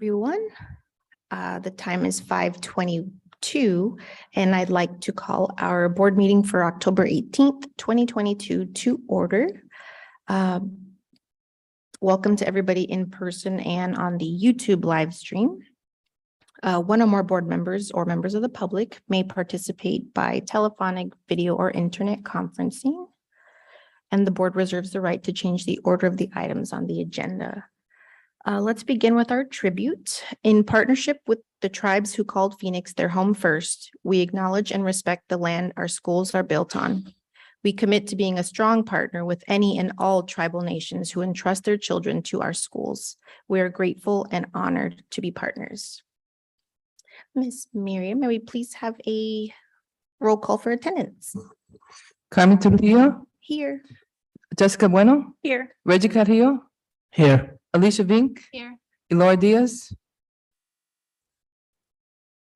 everyone. The time is 5:22, and I'd like to call our board meeting for October 18th, 2022 to order. Welcome to everybody in person and on the YouTube live stream. One or more board members or members of the public may participate by telephonic, video, or internet conferencing. And the board reserves the right to change the order of the items on the agenda. Let's begin with our tribute. In partnership with the tribes who called Phoenix their home first, we acknowledge and respect the land our schools are built on. We commit to being a strong partner with any and all tribal nations who entrust their children to our schools. We are grateful and honored to be partners. Ms. Miriam, may we please have a roll call for attendance? Carmen Trujillo, Here. Jessica Bueno, Here. Reggie Carrillo, Here. Alicia Vink, Here. Eloy Diaz.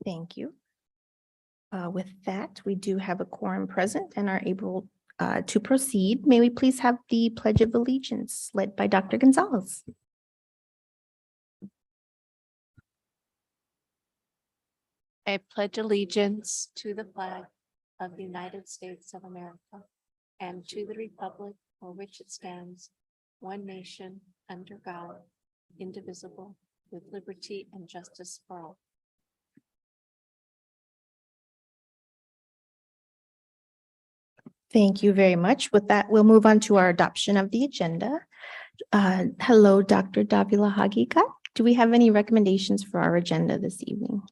Thank you. With that, we do have a quorum present and are able to proceed. May we please have the Pledge of Allegiance led by Dr. Gonzalez? I pledge allegiance to the flag of the United States of America and to the republic for which it stands, one nation, under God, indivisible, with liberty and justice for all. Thank you very much. With that, we'll move on to our adoption of the agenda. Hello, Dr. Davila Hagikat. Do we have any recommendations for our agenda this evening?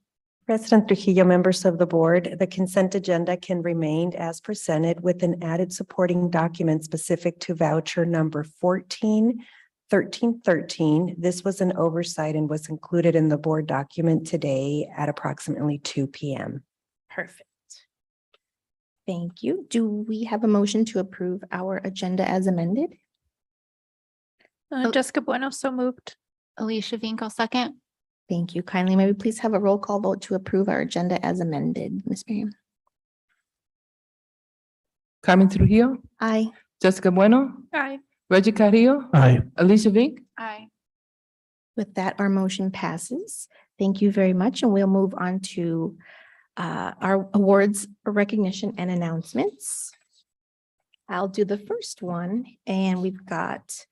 President Trujillo, members of the board, the consent agenda can remain as presented with an added supporting document specific to voucher number 1313. This was an oversight and was included in the board document today at approximately 2 p.m. Perfect. Thank you. Do we have a motion to approve our agenda as amended? Jessica Bueno, so moved. Alicia Vink, second. Thank you. Kindly, may we please have a roll call vote to approve our agenda as amended? Ms. Miriam? Carmen Trujillo, Aye. Jessica Bueno, Aye. Reggie Carrillo, Aye. Alicia Vink. Aye. With that, our motion passes. Thank you very much, and we'll move on to our awards, recognition, and announcements. I'll do the first one, and we've got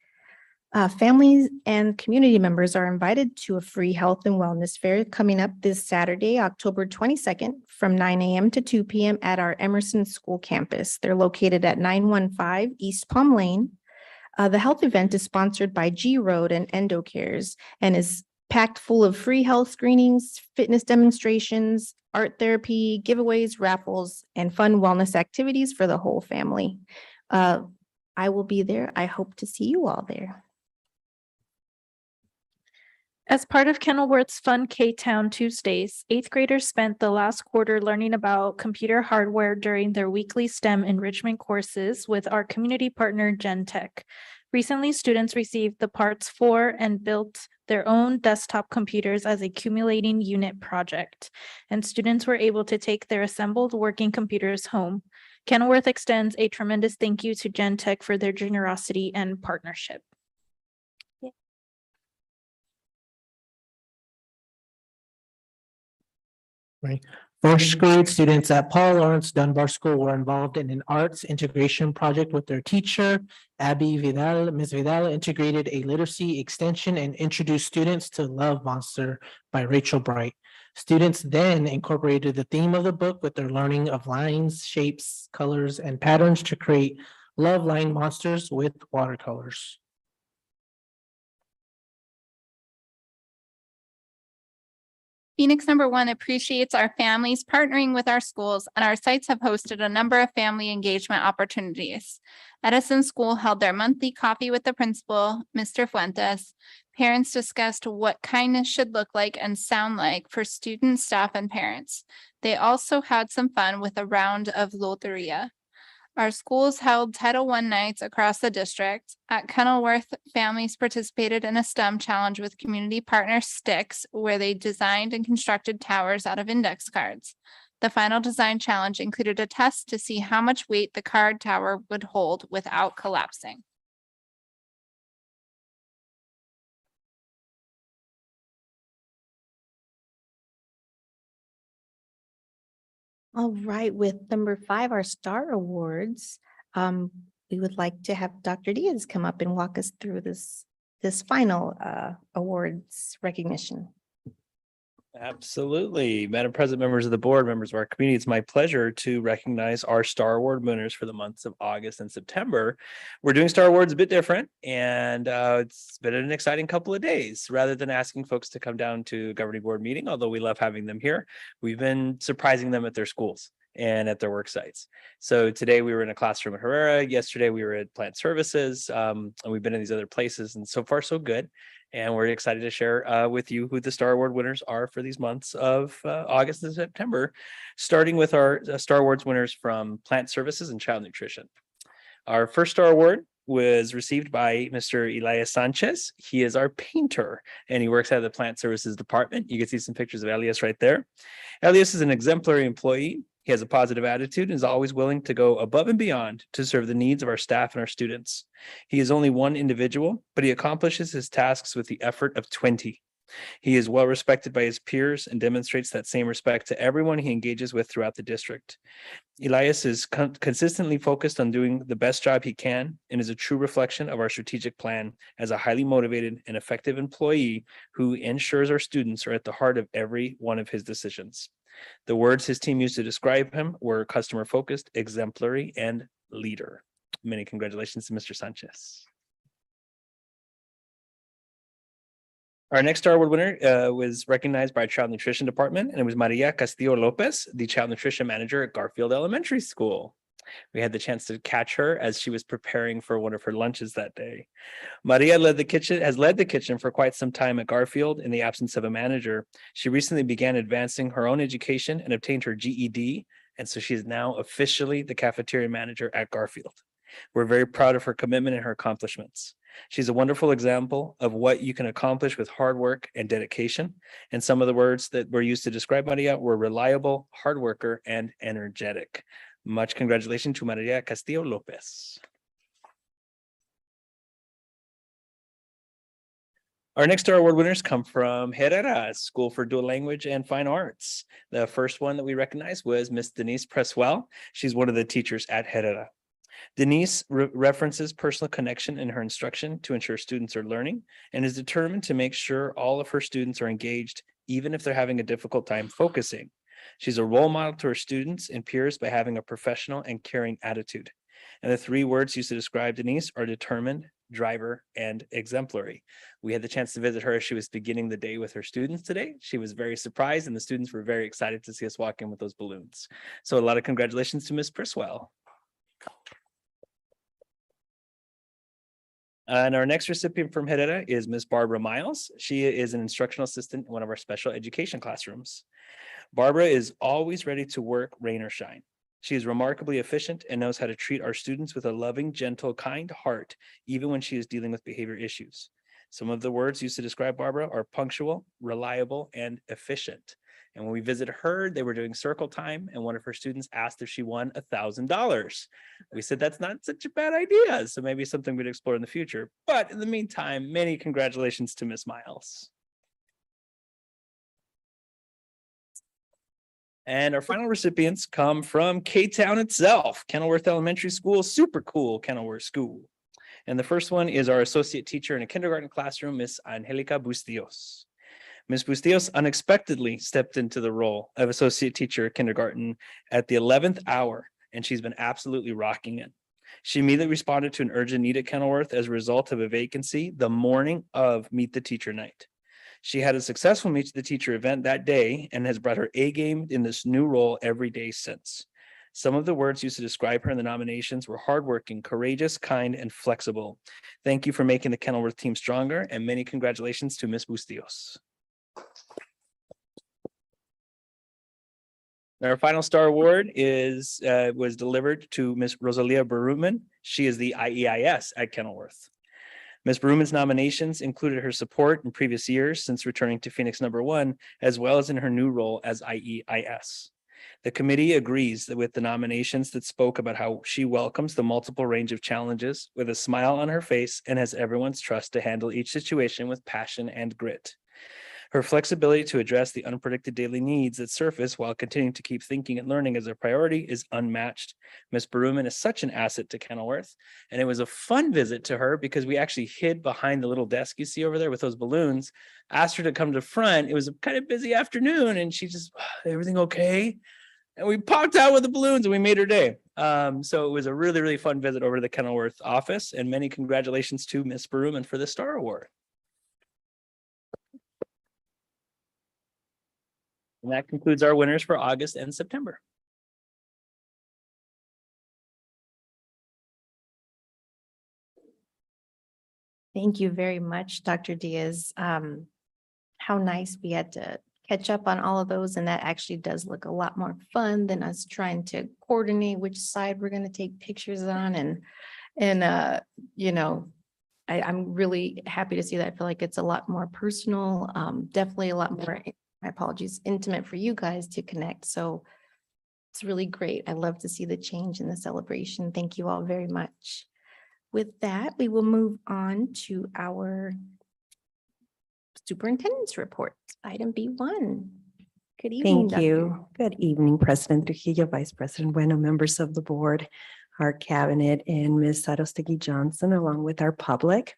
families and community members are invited to a free health and wellness fair coming up this Saturday, October 22nd from 9 a.m. to 2 p.m. at our Emerson School campus. They're located at 915 East Palm Lane. The health event is sponsored by G Road and EndoCares and is packed full of free health screenings, fitness demonstrations, art therapy, giveaways, raffles, and fun wellness activities for the whole family. I will be there. I hope to see you all there. As part of Kenilworth's Fun K-Town Tuesdays, 8th graders spent the last quarter learning about computer hardware during their weekly STEM enrichment courses with our community partner Gentech. Recently, students received the parts for and built their own desktop computers as a accumulating unit project, and students were able to take their assembled working computers home. Kenilworth extends a tremendous thank you to Gentech for their generosity and partnership. First grade students at Paul Lawrence Dunbar School were involved in an arts integration project with their teacher, Abby Vidal. Ms. Vidal integrated a literacy extension and introduced students to Love Monster by Rachel Bright. Students then incorporated the theme of the book with their learning of lines, shapes, colors, and patterns to create love line monsters with watercolors. Phoenix #1 appreciates our families partnering with our schools, and our sites have hosted a number of family engagement opportunities. Edison School held their monthly coffee with the principal, Mr. Fuentes. Parents discussed what kindness should look like and sound like for students, staff, and parents. They also had some fun with a round of loteria. Our schools held Title I nights across the district. At Kenilworth, families participated in a STEM challenge with community partner Sticks, where they designed and constructed towers out of index cards. The final design challenge included a test to see how much weight the card tower would hold without collapsing. All right, with number 5, our Star Awards, we would like to have Dr. Diaz come up and walk us through this final awards recognition. Absolutely. Madam President, members of the board, members of our community, it's my pleasure to recognize our Star Award winners for the months of August and September. We're doing Star Awards a bit different, and it's been an exciting couple of days. Rather than asking folks to come down to a governing board meeting, although we love having them here, we've been surprising them at their schools and at their work sites. So today we were in a classroom at Herrera. Yesterday we were at Plant Services, and we've been in these other places, and so far so good. And we're excited to share with you who the Star Award winners are for these months of August and September, starting with our Star Awards winners from Plant Services and Child Nutrition. Our first Star Award was received by Mr. Elias Sanchez. He is our painter, and he works out of the Plant Services Department. You can see some pictures of Elias right there. Elias is an exemplary employee. He has a positive attitude and is always willing to go above and beyond to serve the needs of our staff and our students. He is only one individual, but he accomplishes his tasks with the effort of 20. He is well respected by his peers and demonstrates that same respect to everyone he engages with throughout the district. Elias is consistently focused on doing the best job he can and is a true reflection of our strategic plan as a highly motivated and effective employee who ensures our students are at the heart of every one of his decisions. The words his team used to describe him were customer focused, exemplary, and leader. Many congratulations to Mr. Sanchez. Our next Star Award winner was recognized by our Child Nutrition Department, and it was Maria Castillo Lopez, the Child Nutrition Manager at Garfield Elementary School. We had the chance to catch her as she was preparing for one of her lunches that day. Maria has led the kitchen for quite some time at Garfield in the absence of a manager. She recently began advancing her own education and obtained her GED, and so she is now officially the cafeteria manager at Garfield. We're very proud of her commitment and her accomplishments. She's a wonderful example of what you can accomplish with hard work and dedication. And some of the words that were used to describe Maria were reliable, hard worker, and energetic. Much congratulations to Maria Castillo Lopez. Our next Star Award winners come from Herrera School for Dual Language and Fine Arts. The first one that we recognized was Miss Denise Preswell. She's one of the teachers at Herrera. Denise references personal connection in her instruction to ensure students are learning and is determined to make sure all of her students are engaged, even if they're having a difficult time focusing. She's a role model to her students and peers by having a professional and caring attitude. And the 3 words used to describe Denise are determined, driver, and exemplary. We had the chance to visit her as she was beginning the day with her students today. She was very surprised, and the students were very excited to see us walk in with those balloons. So a lot of congratulations to Ms. Perswell. And our next recipient from Herrera is Ms. Barbara Miles. She is an instructional assistant in one of our special education classrooms. Barbara is always ready to work, rain or shine. She is remarkably efficient and knows how to treat our students with a loving, gentle, kind heart, even when she is dealing with behavior issues. Some of the words used to describe Barbara are punctual, reliable, and efficient. And when we visited her, they were doing circle time, and one of her students asked if she won $1,000. We said that's not such a bad idea, so maybe something we'd explore in the future. But in the meantime, many congratulations to Ms. Miles. And our final recipients come from K-Town itself, Kenilworth Elementary School, super cool Kenilworth School. And the first one is our associate teacher in a kindergarten classroom, Miss Angelica Bustillos. Ms. Bustillos unexpectedly stepped into the role of associate teacher at kindergarten at the 11th hour, and she's been absolutely rocking it. She immediately responded to an urgent need at Kenilworth as a result of a vacancy the morning of Meet the Teacher night. She had a successful Meet the Teacher event that day and has brought her A game in this new role every day since. Some of the words used to describe her in the nominations were hardworking, courageous, kind, and flexible. Thank you for making the Kenilworth team stronger, and many congratulations to Ms. Bustillos. Our final Star Award was delivered to Ms. Rosalia Berutman. She is the IEIS at Kenilworth. Ms. Berutman's nominations included her support in previous years since returning to Phoenix #1, as well as in her new role as IEIS. The committee agrees with the nominations that spoke about how she welcomes the multiple range of challenges with a smile on her face and has everyone's trust to handle each situation with passion and grit. Her flexibility to address the unpredicted daily needs that surface while continuing to keep thinking and learning as a priority is unmatched. Ms. Baruman is such an asset to Kenilworth, and it was a fun visit to her because we actually hid behind the little desk you see over there with those balloons, asked her to come to front. It was a kind of busy afternoon, and she just, everything okay? And we popped out with the balloons and we made her day. So it was a really, really fun visit over to the Kenilworth office, and many congratulations to Ms. Baruman for the Star Award. And that concludes our winners for August and September. Thank you very much, Dr. Diaz. How nice we had to catch up on all of those, and that actually does look a lot more fun than us trying to coordinate which side we're going to take pictures on. I'm really happy to see that. I feel like it's a lot more personal, definitely a lot more, my apologies, intimate for you guys to connect. So it's really great. I love to see the change in the celebration. Thank you all very much. With that, we will move on to our superintendent's report, item B1. Good evening. Thank you. Good evening, President Trujillo, Vice President Bueno, members of the board, our cabinet, and Ms. Sarostegui Johnson, along with our public.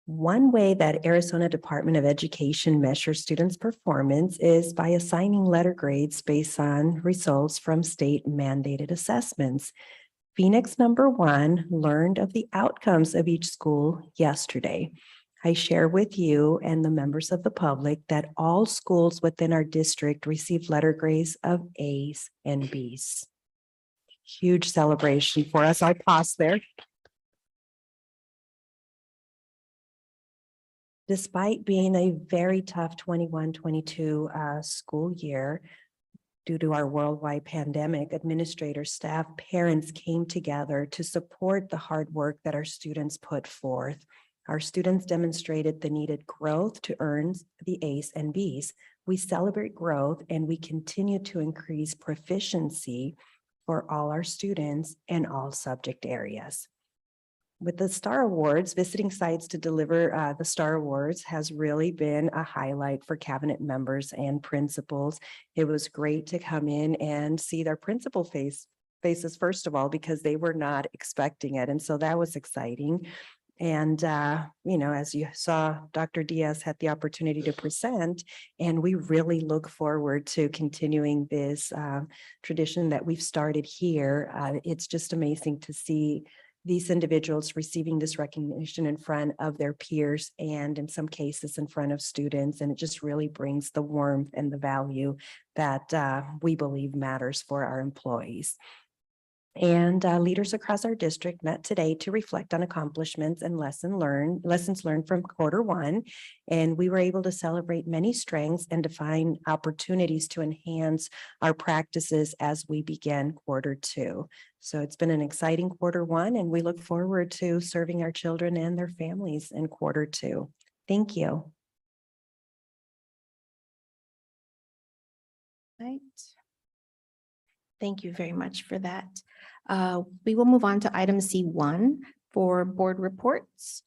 One way that Arizona Department of Education measures students' performance is by assigning letter grades based on results from state mandated assessments. Phoenix #1 learned of the outcomes of each school yesterday. I share with you and the members of the public that all schools within our district received letter grades of A's and B's. Huge celebration for us. I pause there. Despite being a very tough 21-22 school year, due to our worldwide pandemic, administrators, staff, parents came together to support the hard work that our students put forth. Our students demonstrated the needed growth to earn the A's and B's. We celebrate growth and we continue to increase proficiency for all our students in all subject areas. With the Star Awards, visiting sites to deliver the Star Awards has really been a highlight for cabinet members and principals. It was great to come in and see their principal faces, first of all, because they were not expecting it. And so that was exciting. And, as you saw, Dr. Diaz had the opportunity to present, and we really look forward to continuing this tradition that we've started here. It's just amazing to see these individuals receiving this recognition in front of their peers and in some cases in front of students. And it just really brings the warmth and the value that we believe matters for our employees. And leaders across our district met today to reflect on accomplishments and lessons learned from Q1. And we were able to celebrate many strengths and define opportunities to enhance our practices as we begin Q2. So it's been an exciting Q1, and we look forward to serving our children and their families in Q2. Thank you. Right. Thank you very much for that. We will move on to item C1 for board reports.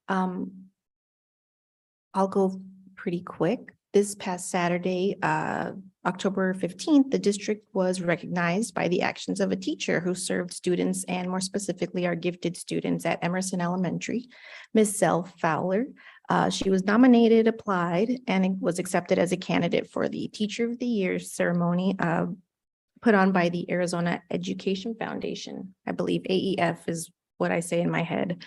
I'll go pretty quick. This past Saturday, October 15th, the district was recognized by the actions of a teacher who served students, and more specifically our gifted students at Emerson Elementary, Ms. Sel Fowler. She was nominated, applied, and was accepted as a candidate for the Teacher of the Year ceremony put on by the Arizona Education Foundation. I believe AEF is what I say in my head.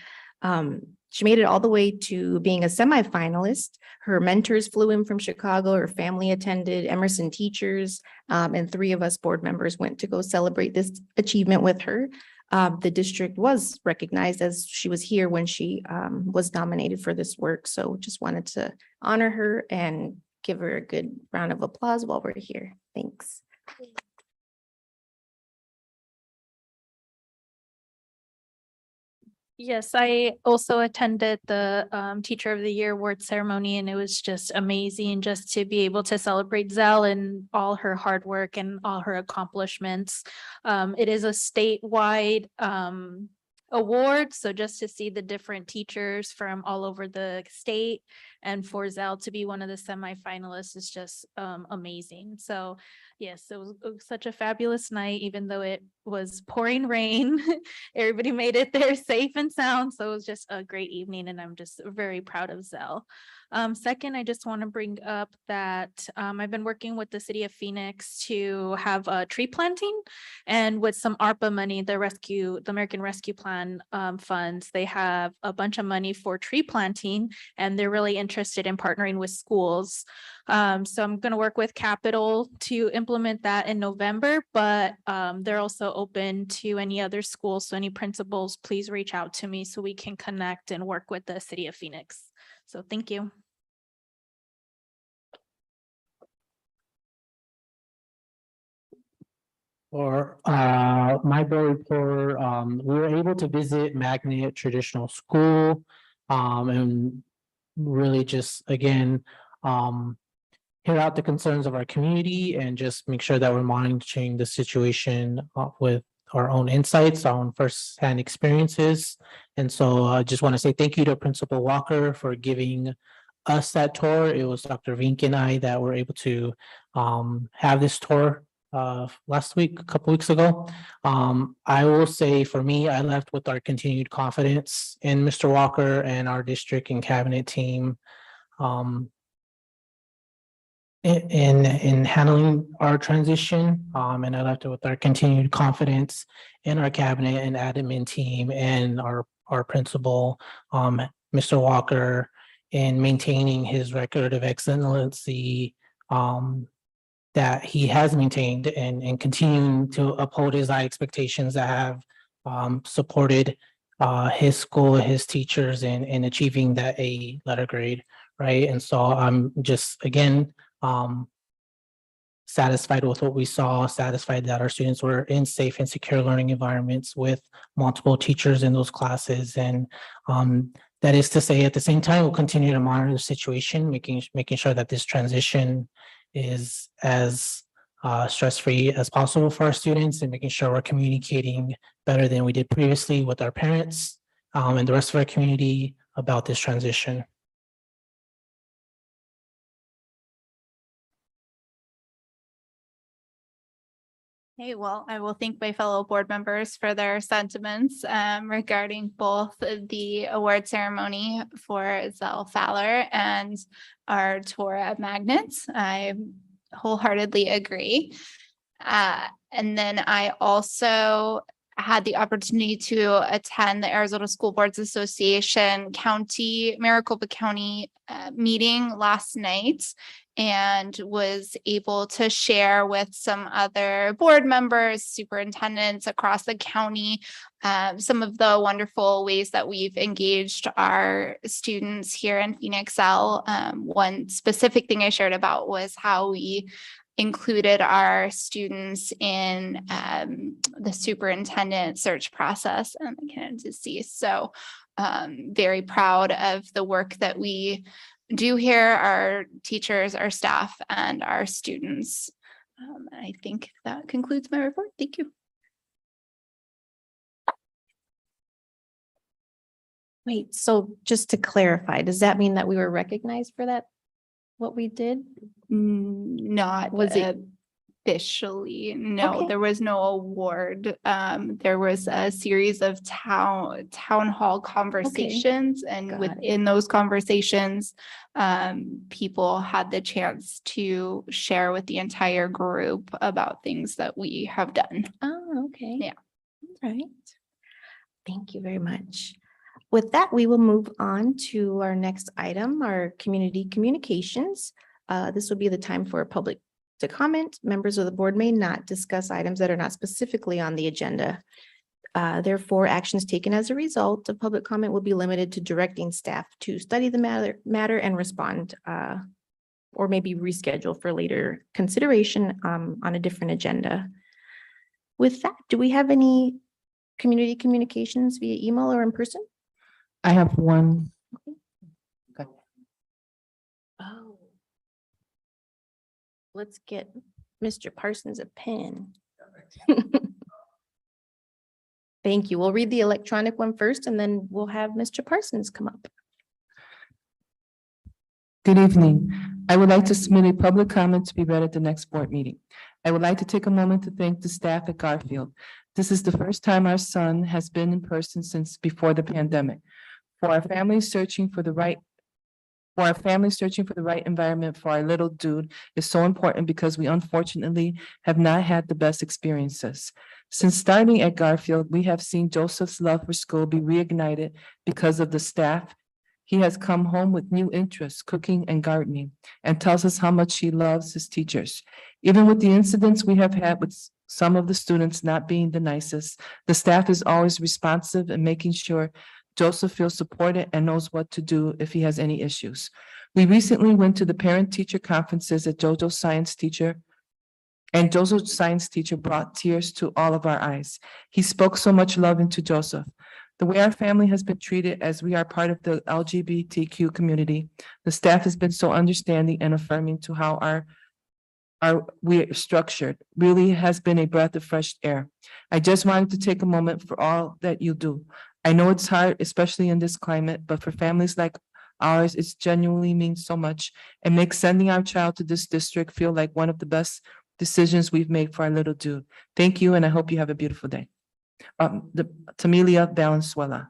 She made it all the way to being a semifinalist. Her mentors flew in from Chicago, her family attended, Emerson teachers, and 3 of us board members went to go celebrate this achievement with her. The district was recognized as she was here when she was nominated for this work. So just wanted to honor her and give her a good round of applause while we're here. Thanks. Yes, I also attended the Teacher of the Year award ceremony, and it was just amazing just to be able to celebrate Zell and all her hard work and all her accomplishments. It is a statewide award. So just to see the different teachers from all over the state and for Zell to be one of the semifinalists is just amazing. So yes, it was such a fabulous night, even though it was pouring rain. Everybody made it there safe and sound. So it was just a great evening and I'm just very proud of Zell. Second, I just want to bring up that I've been working with the city of Phoenix to have a tree planting, and with some ARPA money, the American Rescue Plan funds, they have a bunch of money for tree planting, and they're really interested in partnering with schools. So I'm going to work with Capital to implement that in November, but they're also open to any other schools. So any principals, please reach out to me so we can connect and work with the city of Phoenix. So thank you. For my board report, we were able to visit Magnet Traditional School. And really just, again, hear out the concerns of our community and just make sure that we're monitoring the situation with our own insights, our own firsthand experiences. And so I just want to say thank you to Principal Walker for giving us that tour. It was Dr. Vink and I that were able to have this tour last week, a couple weeks ago. I will say for me, I left with our continued confidence in Mr. Walker and our district and cabinet team in handling our transition. And I left it with our continued confidence in our cabinet and admin team and our principal, Mr. Walker, in maintaining his record of excellency that he has maintained and continuing to uphold his high expectations that have supported his school, his teachers in achieving that A letter grade, right? And so I'm just, again, satisfied with what we saw, satisfied that our students were in safe and secure learning environments with multiple teachers in those classes. And that is to say, at the same time, we'll continue to monitor the situation, making sure that this transition is as stress-free as possible for our students and making sure we're communicating better than we did previously with our parents and the rest of our community about this transition. Hey, well, I will thank my fellow board members for their sentiments regarding both the award ceremony for Zell Fowler and our tour at Magnets. I wholeheartedly agree. And then I also had the opportunity to attend the Arizona School Boards Association Maricopa County meeting last night, and was able to share with some other board members, superintendents across the county, some of the wonderful ways that we've engaged our students here in Phoenix Zell. One specific thing I shared about was how we included our students in the superintendent search process and the candidacy. So very proud of the work that we do here, our teachers, our staff, and our students. I think that concludes my report. Thank you. Wait, so just to clarify, does that mean that we were recognized for that? What we did? Not Was it- officially, no, Okay. there was no award. There was a series of town hall conversations, and Got it. within those conversations, people had the chance to share with the entire group about things that we have done. Oh, okay. Yeah. All right. Thank you very much. With that, we will move on to our next item, our community communications. This will be the time for public to comment. Members of the board may not discuss items that are not specifically on the agenda. Therefore, actions taken as a result of public comment will be limited to directing staff to study the matter and respond, or maybe reschedule for later consideration on a different agenda. With that, do we have any community communications via email or in person? I have one. Oh. Let's get Mr. Parsons a pen. Thank you. We'll read the electronic one first, and then we'll have Mr. Parsons come up. Good evening. I would like to submit a public comment to be read at the next board meeting. I would like to take a moment to thank the staff at Garfield. This is the first time our son has been in person since before the pandemic. For our family searching for the right environment for our little dude is so important because we unfortunately have not had the best experiences. Since starting at Garfield, we have seen Joseph's love for school be reignited because of the staff. He has come home with new interests, cooking and gardening, and tells us how much he loves his teachers. Even with the incidents we have had with some of the students not being the nicest, the staff is always responsive and making sure Joseph feels supported and knows what to do if he has any issues. We recently went to the parent-teacher conferences at JoJo's science teacher, and Joseph's science teacher brought tears to all of our eyes. He spoke so much love into Joseph. The way our family has been treated as we are part of the LGBTQ community, the staff has been so understanding and affirming to how we are structured, really has been a breath of fresh air. I just wanted to take a moment for all that you do. I know it's hard, especially in this climate, but for families like ours, it genuinely means so much and makes sending our child to this district feel like one of the best decisions we've made for our little dude. Thank you, and I hope you have a beautiful day. Tamilia Valenzuela.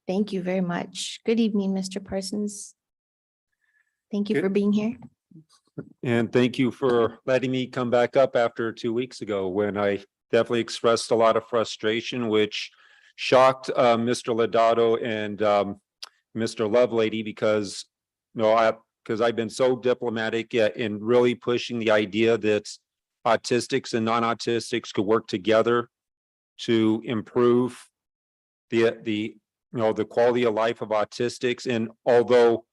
Thank you very much. Good evening, Mr. Parsons. Thank you Good- for being here. And thank you for letting me come back up after 2 weeks ago when I definitely expressed a lot of frustration, which shocked Mr. Lodato and Mr. Lovelady because I've been so diplomatic in really pushing the idea that autistics and non-autistics could work together to improve the quality of life of autistics. And although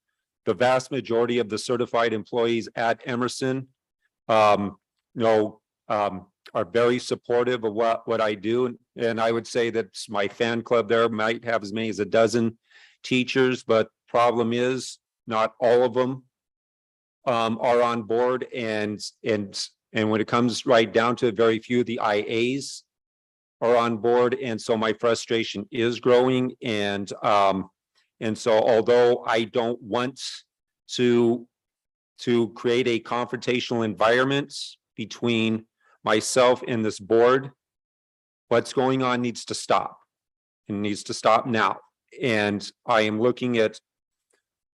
the vast majority of the certified employees at Emerson, are very supportive of what I do. And I would say that my fan club there might have as many as a dozen teachers, but problem is not all of them are on board. And when it comes right down to it, very few of the IAs are on board. And so my frustration is growing. And so although I don't want to create a confrontational environment between myself and this board, what's going on needs to stop. It needs to stop now. And I am looking at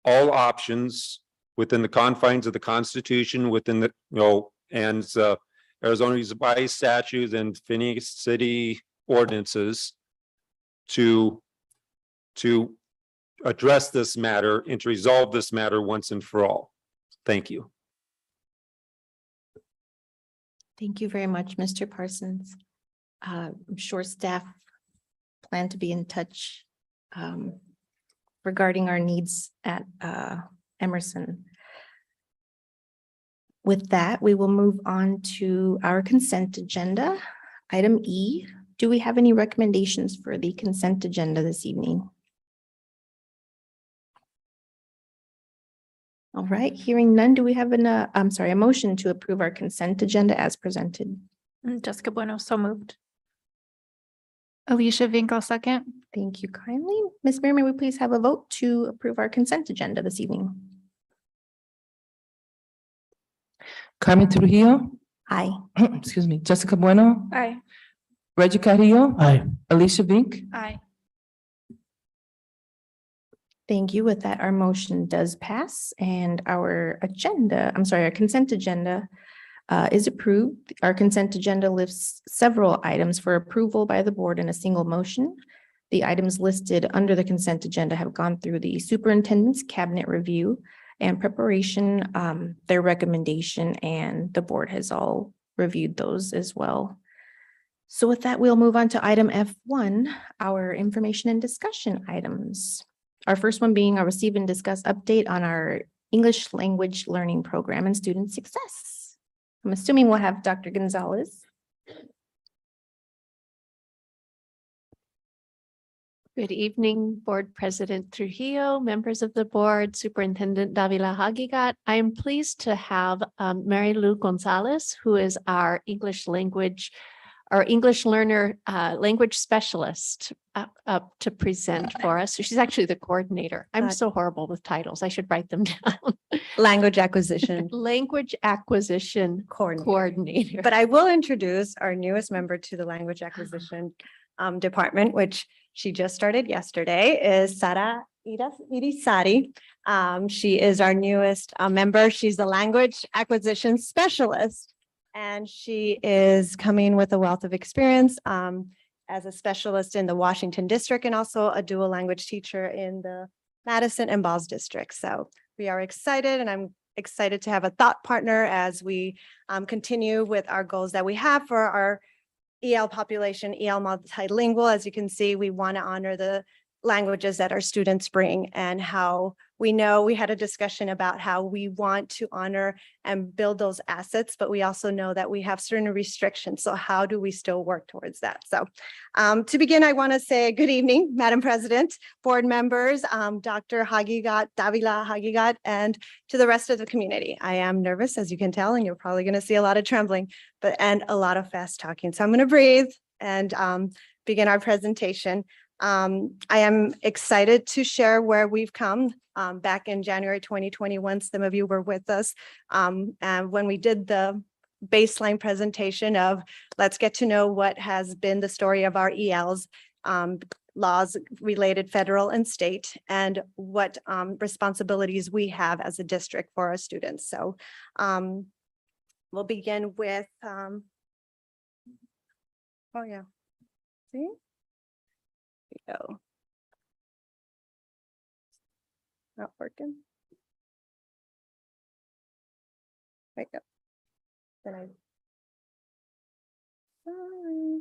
all options within the confines of the Constitution, within the, Arizona revised statutes and Phoenix City ordinances to address this matter and to resolve this matter once and for all. Thank you. Thank you very much, Mr. Parsons. I'm sure staff plan to be in touch regarding our needs at Emerson. With that, we will move on to our consent agenda. Item E, do we have any recommendations for the consent agenda this evening? All right, hearing none, do we have a motion to approve our consent agenda as presented? Jessica Bueno, so moved. Alicia Vinkel, second. Thank you kindly. Ms. Mayor, may we please have a vote to approve our consent agenda this evening? Carmen Trujillo, Aye. excuse me, Jessica Bueno, Aye. Reggie Carrillo, Aye. Alicia Vink, Aye. Thank you. With that, our motion does pass and our consent agenda is approved. Our consent agenda lists several items for approval by the board in a single motion. The items listed under the consent agenda have gone through the superintendent's cabinet review and preparation, their recommendation, and the board has all reviewed those as well. So with that, we'll move on to item F1, our information and discussion items. Our first one being a receive and discuss update on our English language learning program and student success. I'm assuming we'll have Dr. Gonzalez. Good evening, Board President Trujillo, members of the board, Superintendent Davila Hagigat. I am pleased to have Mary Lou Gonzalez, who is our English learner language specialist up to present for us. So she's actually the coordinator. I'm so horrible with titles. I should write them down. Language acquisition Language acquisition coordinator. But I will introduce our newest member to the language acquisition department, which she just started yesterday, is Sara Irisari. She is our newest member. She's the language acquisition specialist. And she is coming with a wealth of experience as a specialist in the Washington district and also a dual language teacher in the Madison and Balls district. So we are excited, and I'm excited to have a thought partner as we continue with our goals that we have for our EL population, EL multilingual. As you can see, we want to honor the languages that our students bring, and how we know we had a discussion about how we want to honor and build those assets, but we also know that we have certain restrictions. So how do we still work towards that? So to begin, I want to say good evening, Madam President, board members, Dr. Hagigat, Davila Hagigat, and to the rest of the community. I am nervous, as you can tell, and you're probably going to see a lot of trembling, and a lot of fast talking. So I'm going to breathe and begin our presentation. I am excited to share where we've come. Back in January 2021, some of you were with us. And when we did the baseline presentation of let's get to know what has been the story of our ELs, laws related federal and state, and what responsibilities we have as a district for our students. So we'll begin with, oh yeah, see? Go. Not working. Wait up. Then I. Sorry.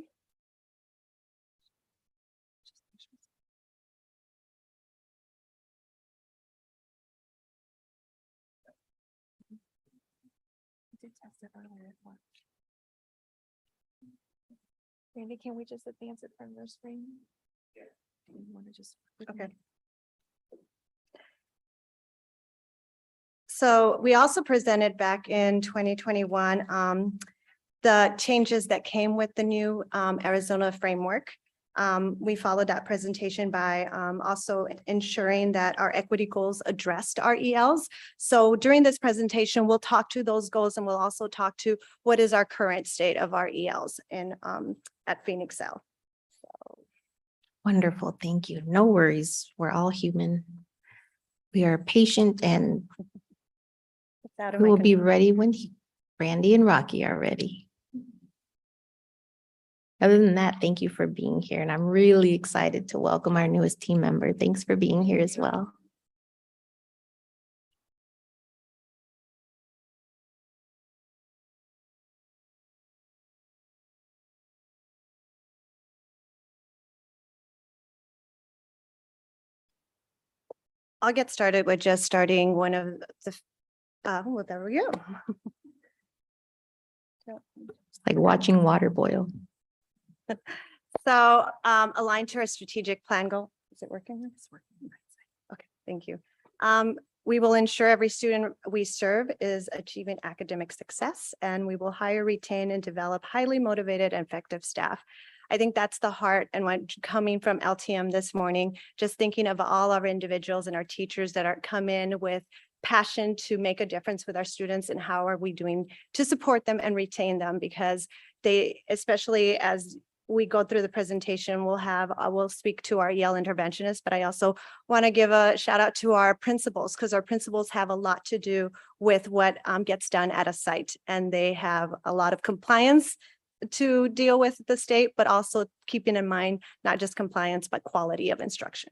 Randy, can we just advance it from your screen? Do you want to just? Okay. So we also presented back in 2021 the changes that came with the new Arizona framework. We followed that presentation by also ensuring that our equity goals addressed our ELs. So during this presentation, we'll talk to those goals, and we'll also talk to what is our current state of our ELs in at Phoenix L. Wonderful. Thank you. No worries. We're all human. We are patient, and we will be ready when Randy and Rocky are ready. Other than that, thank you for being here. And I'm really excited to welcome our newest team member. Thanks for being here as well. I'll get started with just starting one of the, well, there we go. It's like watching water boil. So aligned to our strategic plan goal. Is it working? It's working. Okay, thank you. We will ensure every student we serve is achieving academic success, and we will hire, retain, and develop highly motivated and effective staff. I think that's the heart, and when coming from LTM this morning, just thinking of all our individuals and our teachers that are come in with passion to make a difference with our students, and how are we doing to support them and retain them, because they, especially as we go through the presentation, we'll speak to our EL interventionists, but I also want to give a shout out to our principals, because our principals have a lot to do with what gets done at a site, and they have a lot of compliance to deal with the state, but also keeping in mind not just compliance, but quality of instruction.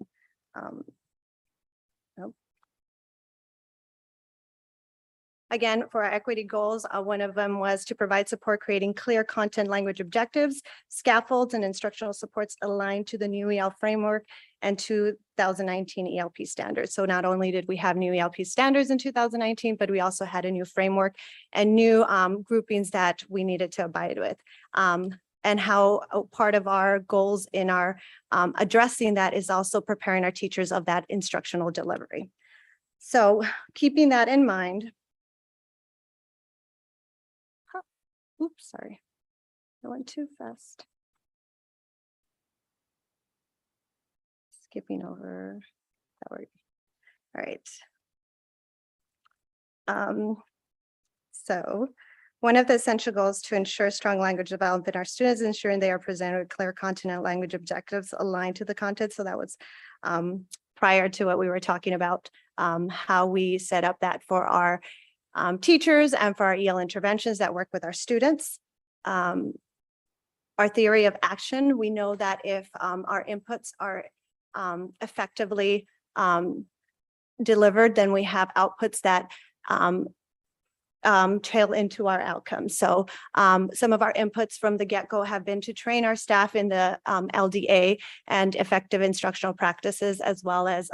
Again, for our equity goals, one of them was to provide support, creating clear content language objectives, scaffolds, and instructional supports aligned to the new EL framework and 2019 ELP standards. So not only did we have new ELP standards in 2019, but we also had a new framework and new groupings that we needed to abide with. and how part of our goals in our addressing that is also preparing our teachers of that instructional delivery. So keeping that in mind. Oops, sorry. I went too fast. Skipping over. All right. So one of the essential goals to ensure strong language development in our students, ensuring they are presented with clear content and language objectives aligned to the content. So that was prior to what we were talking about, how we set up that for our teachers and for our EL interventions that work with our students. Our theory of action, we know that if our inputs are effectively delivered, then we have outputs that trail into our outcomes. So some of our inputs from the get-go have been to train our staff in the LDA and effective instructional practices, as well as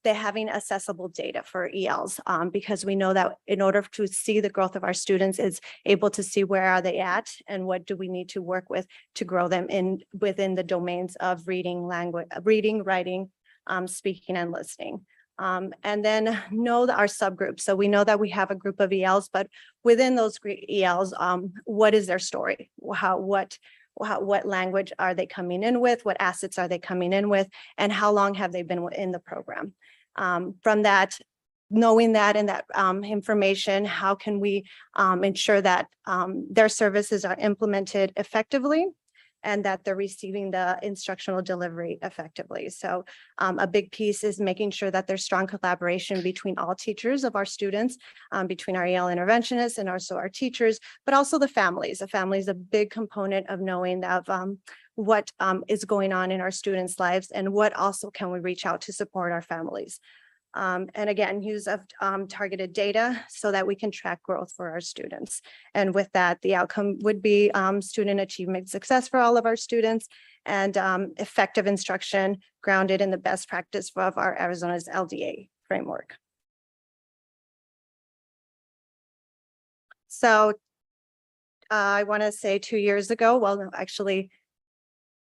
they're having accessible data for ELs, because we know that in order to see the growth of our students is able to see where are they at and what do we need to work with to grow them within the domains of reading, language, reading, writing, speaking, and listening. And then know our subgroups. So we know that we have a group of ELs, but within those ELs, what is their story? What language are they coming in with? What assets are they coming in with? And how long have they been in the program? From that, knowing that and that information, how can we ensure that their services are implemented effectively and that they're receiving the instructional delivery effectively? So a big piece is making sure that there's strong collaboration between all teachers of our students, between our EL interventionists and also our teachers, but also the families. The family is a big component of knowing of what is going on in our students' lives and what also can we reach out to support our families. And again, use of targeted data so that we can track growth for our students. And with that, the outcome would be student achievement success for all of our students and effective instruction grounded in the best practice of our Arizona's LDA framework. So I want to say 2 years ago, well, no, actually,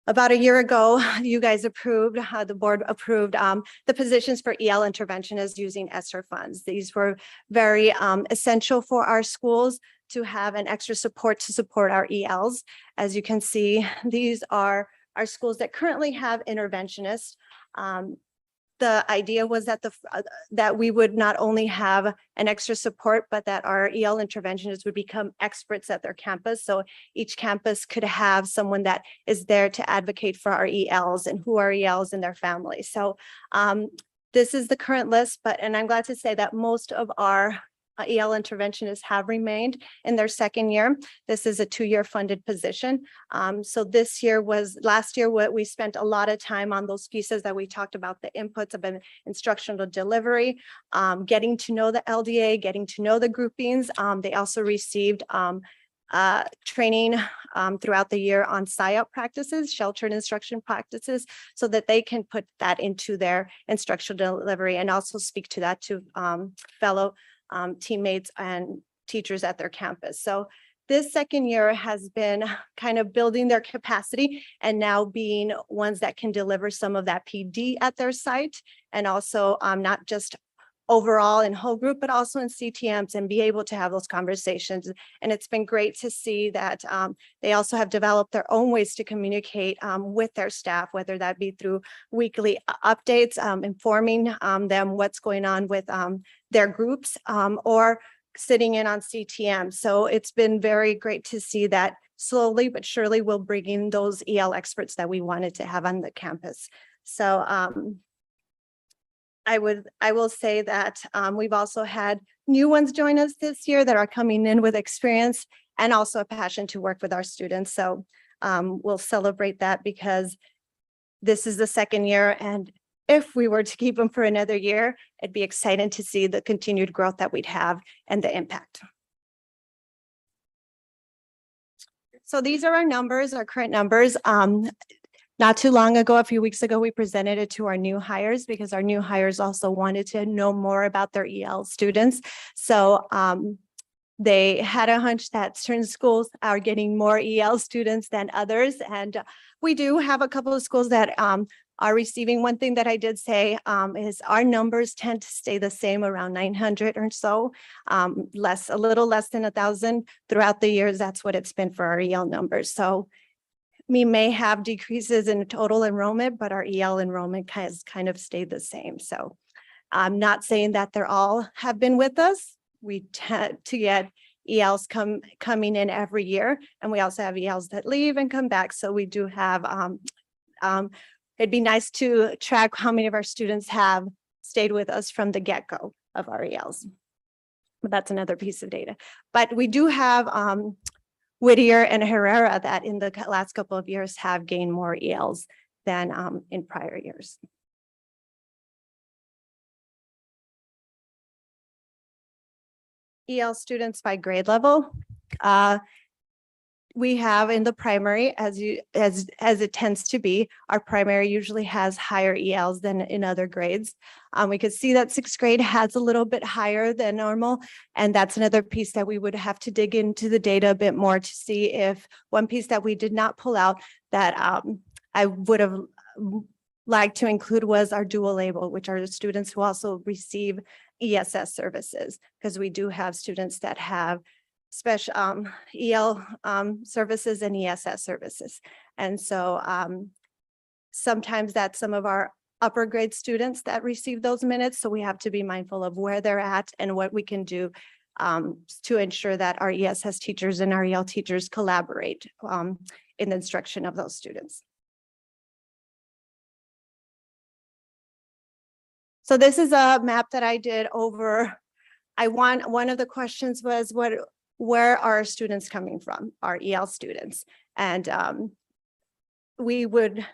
about a year ago, you guys approved, the board approved the positions for EL interventionists using ESSER funds. These were very essential for our schools to have an extra support to support our ELs. As you can see, these are our schools that currently have interventionists. The idea was that that we would not only have an extra support, but that our EL interventionists would become experts at their campus. So each campus could have someone that is there to advocate for our ELs and who are ELs and their families. So this is the current list, and I'm glad to say that most of our EL interventionists have remained in their second year. This is a 2-year funded position. So last year, what we spent a lot of time on those pieces that we talked about, the inputs of an instructional delivery, getting to know the LDA, getting to know the groupings. They also received training throughout the year on SIOP practices, sheltered instruction practices, so that they can put that into their instructional delivery and also speak to that to fellow teammates and teachers at their campus. So this second year has been kind of building their capacity and now being ones that can deliver some of that PD at their site, and also not just overall in whole group, but also in CTMs, and be able to have those conversations. And it's been great to see that they also have developed their own ways to communicate with their staff, whether that be through weekly updates, informing them what's going on with their groups, or sitting in on CTM. So it's been very great to see that slowly but surely we'll bring in those EL experts that we wanted to have on the campus. So I will say that we've also had new ones join us this year that are coming in with experience and also a passion to work with our students. So we'll celebrate that, because this is the second year, and if we were to keep them for another year, it'd be exciting to see the continued growth that we'd have and the impact. So these are our numbers, our current numbers. Not too long ago, a few weeks ago, we presented it to our new hires, because our new hires also wanted to know more about their EL students. So they had a hunch that certain schools are getting more EL students than others. And we do have a couple of schools that are receiving. One thing that I did say is our numbers tend to stay the same, around 900 or so, a little less than 1,000 throughout the years. That's what it's been for our EL numbers. So we may have decreases in total enrollment, but our EL enrollment has kind of stayed the same. So I'm not saying that they're all have been with us. We tend to get ELs coming in every year, and we also have ELs that leave and come back. So we do have, it'd be nice to track how many of our students have stayed with us from the get-go of our ELs. But that's another piece of data. But we do have Whittier and Herrera that in the last couple of years have gained more ELs than in prior years. EL students by grade level. We have in the primary, as it tends to be, our primary usually has higher ELs than in other grades. We could see that sixth grade has a little bit higher than normal. And that's another piece that we would have to dig into the data a bit more to see if one piece that we did not pull out that I would have liked to include was our dual label, which are the students who also receive ESS services, because we do have students that have special EL services and ESS services. And so sometimes that's some of our upper grade students that receive those minutes. So we have to be mindful of where they're at and what we can do to ensure that our ESS teachers and our EL teachers collaborate in the instruction of those students. So this is a map that I did over. One of the questions was where are our students coming from, our EL students? And the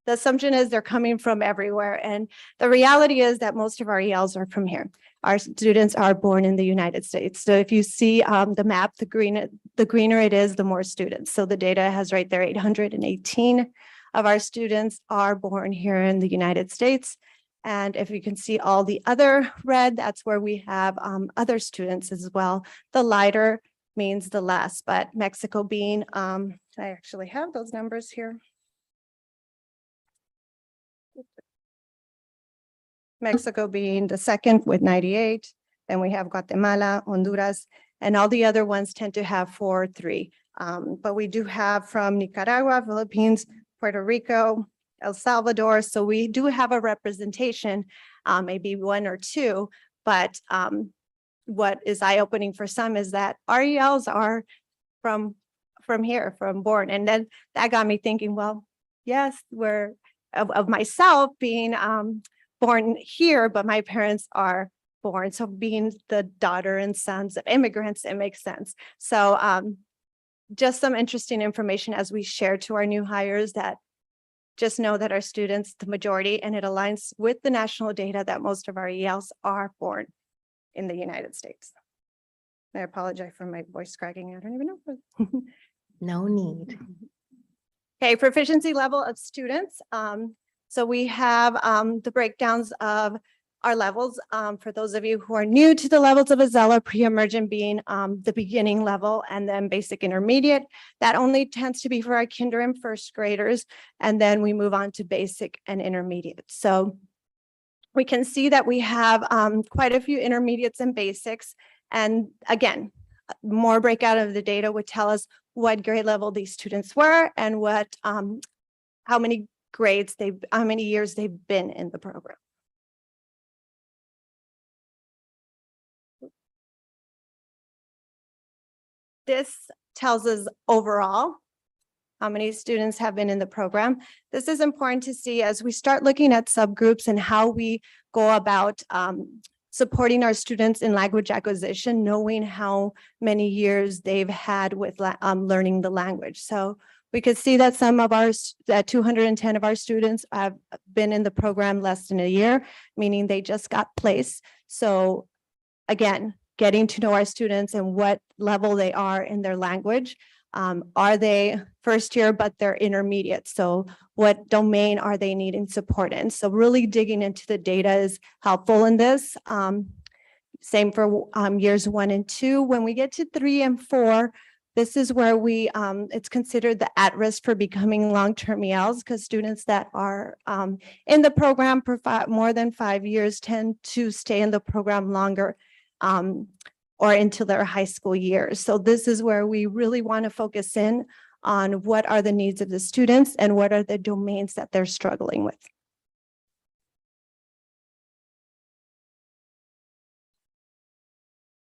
assumption is they're coming from everywhere. And the reality is that most of our ELs are from here. Our students are born in the United States. So if you see the map, the greener it is, the more students. So the data has right there, 818 of our students are born here in the United States. And if you can see all the other red, that's where we have other students as well. The lighter means the less, but Mexico being, I actually have those numbers here. Mexico being the second with 98. Then we have Guatemala, Honduras, and all the other ones tend to have 4 or 3. But we do have from Nicaragua, Philippines, Puerto Rico, El Salvador. So we do have a representation, maybe 1 or 2, but what is eye-opening for some is that our ELs are from here, from born. And then that got me thinking, well, yes, we're of myself being born here, but my parents are born. So being the daughter and sons of immigrants, it makes sense. So just some interesting information as we share to our new hires, that just know that our students, the majority, and it aligns with the national data that most of our ELs are born in the United States. I apologize for my voice cracking. I don't even know. No need. Okay, proficiency level of students. So we have the breakdowns of our levels. For those of you who are new to the levels of Azela, pre-emergent being the beginning level, and then basic intermediate. That only tends to be for our kinder and first graders. And then we move on to basic and intermediate. So we can see that we have quite a few intermediates and basics. And again, more breakout of the data would tell us what grade level these students were and what how many years they've been in the program. This tells us overall how many students have been in the program. This is important to see as we start looking at subgroups and how we go about supporting our students in language acquisition, knowing how many years they've had with learning the language. So we could see that some of that 210 of our students have been in the program less than a year, meaning they just got placed. So again, getting to know our students and what level they are in their language. Are they first year, but they're intermediate? So what domain are they needing support in? So really digging into the data is helpful in this. Same for years 1 and 2. When we get to 3 and 4, this is where it's considered the at-risk for becoming long-term ELs, because students that are in the program for more than 5 years tend to stay in the program longer or into their high school years. So this is where we really want to focus in on what are the needs of the students and what are the domains that they're struggling with.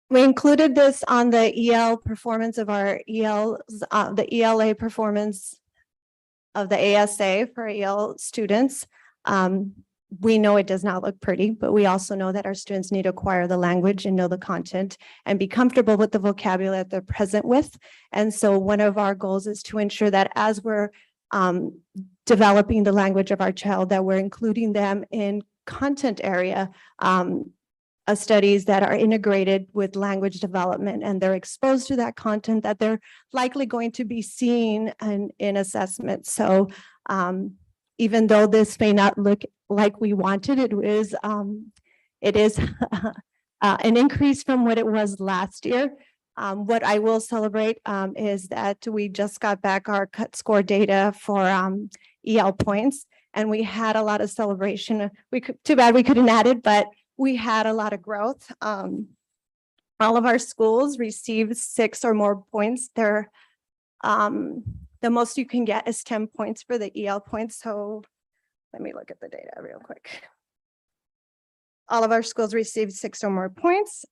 We included this on the EL performance of our ELs, the ELA performance of the ASA for EL students. We know it does not look pretty, but we also know that our students need to acquire the language and know the content and be comfortable with the vocabulary that they're present with. And so one of our goals is to ensure that as we're developing the language of our child, that we're including them in content area studies that are integrated with language development, and they're exposed to that content that they're likely going to be seeing in assessment. So even though this may not look like we wanted, it is an increase from what it was last year. What I will celebrate is that we just got back our cut score data for EL points, and we had a lot of celebration. Too bad we couldn't add it, but we had a lot of growth. All of our schools received 6 or more points. The most you can get is 10 points for the EL points. So let me look at the data real quick. All of our schools received 6 or more points.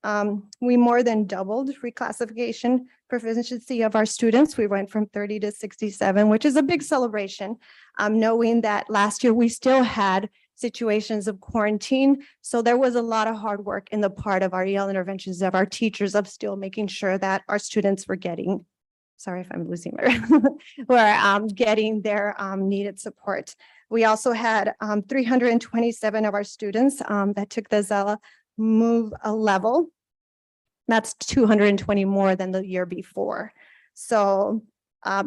We more than doubled reclassification proficiency of our students. We went from 30 to 67, which is a big celebration, knowing that last year we still had situations of quarantine. So there was a lot of hard work in the part of our EL interventions of our teachers of still making sure that our students were getting, sorry if I'm losing my, were getting their needed support. We also had 327 of our students that took the Zella Move a level. That's 220 more than the year before. So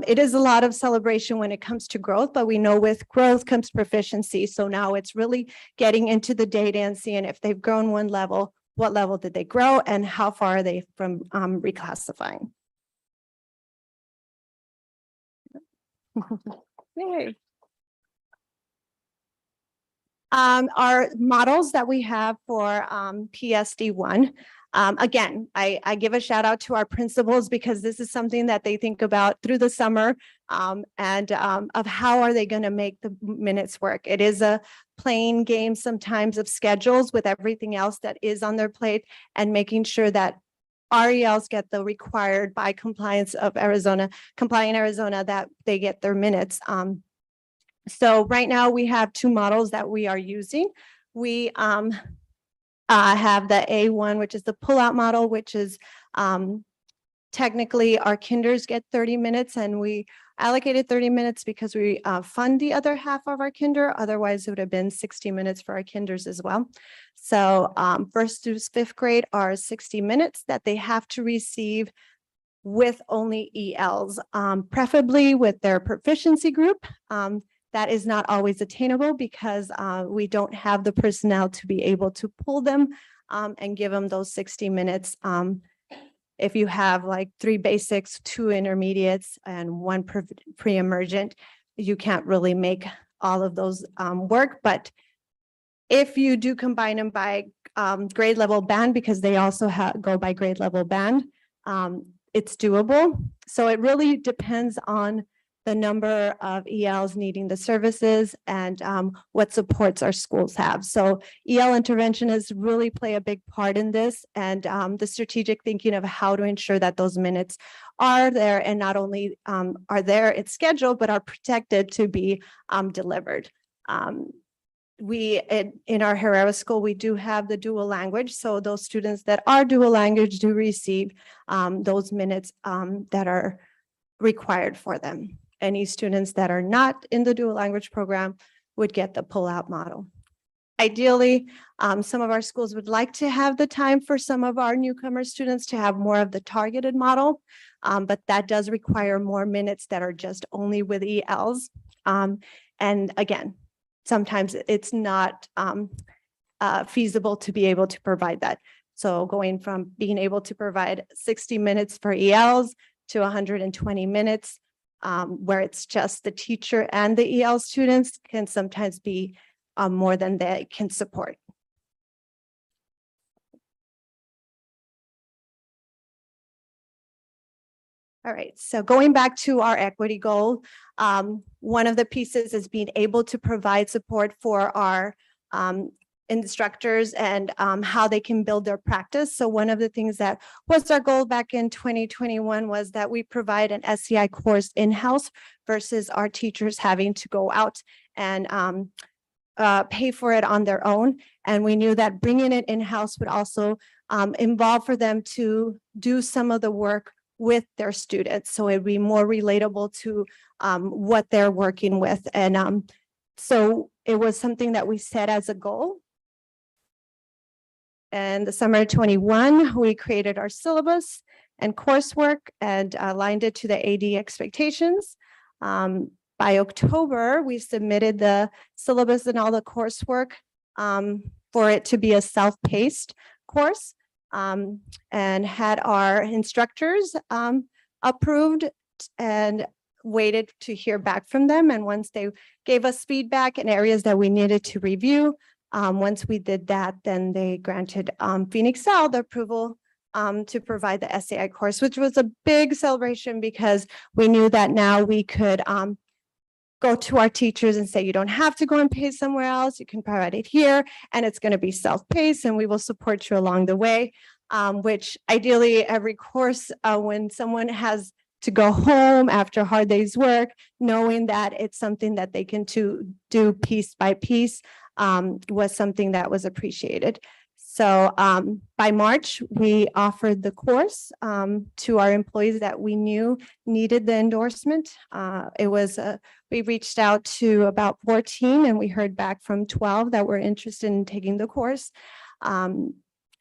it is a lot of celebration when it comes to growth, but we know with growth comes proficiency. So now it's really getting into the data and seeing if they've grown one level, what level did they grow, and how far are they from reclassifying. Yay. Our models that we have for PSD1. Again, I give a shout out to our principals because this is something that they think about through the summer and of how are they going to make the minutes work. It is a playing game sometimes of schedules with everything else that is on their plate and making sure that RELs get the required by compliant Arizona that they get their minutes. So right now we have 2 models that we are using. We have the A1, which is the pullout model, which is technically our kinders get 30 minutes and we allocated 30 minutes because we fund the other half of our kinder. Otherwise, it would have been 60 minutes for our kinders as well. So 1st through 5th grade are 60 minutes that they have to receive with only ELs, preferably with their proficiency group. That is not always attainable because we don't have the personnel to be able to pull them and give them those 60 minutes. If you have like 3 basics, 2 intermediates, and 1 pre-emergent, you can't really make all of those work. But if you do combine them by grade level band, because they also go by grade level band, it's doable. So it really depends on the number of ELs needing the services and what supports our schools have. So EL interventionists really play a big part in this and the strategic thinking of how to ensure that those minutes are there and not only are there, it's scheduled, but are protected to be delivered. In our Herrera school, we do have the dual language. So those students that are dual language do receive those minutes that are required for them. Any students that are not in the dual language program would get the pull-out model. Ideally, some of our schools would like to have the time for some of our newcomer students to have more of the targeted model, but that does require more minutes that are just only with ELs. And again, sometimes it's not feasible to be able to provide that. So going from being able to provide 60 minutes for ELs to 120 minutes, where it's just the teacher and the EL students can sometimes be more than they can support. All right, so going back to our equity goal, one of the pieces is being able to provide support for our instructors and how they can build their practice. So one of the things that was our goal back in 2021 was that we provide an SCI course in-house versus our teachers having to go out and pay for it on their own. And we knew that bringing it in-house would also involve for them to do some of the work with their students. So it'd be more relatable to what they're working with. And so it was something that we set as a goal. And the summer of 21, we created our syllabus and coursework and aligned it to the AD expectations. By October, we submitted the syllabus and all the coursework for it to be a self-paced course. And had our instructors approved and waited to hear back from them. And once they gave us feedback in areas that we needed to review, once we did that, then they granted Phoenix L the approval to provide the SAI course, which was a big celebration because we knew that now we could go to our teachers and say, you don't have to go and pay somewhere else. You can provide it here and it's going to be self-paced and we will support you along the way. Which ideally every course, when someone has to go home after a hard day's work, knowing that it's something that they can do piece by piece was something that was appreciated. So by March, we offered the course to our employees that we knew needed the endorsement. We reached out to about 14 and we heard back from 12 that were interested in taking the course.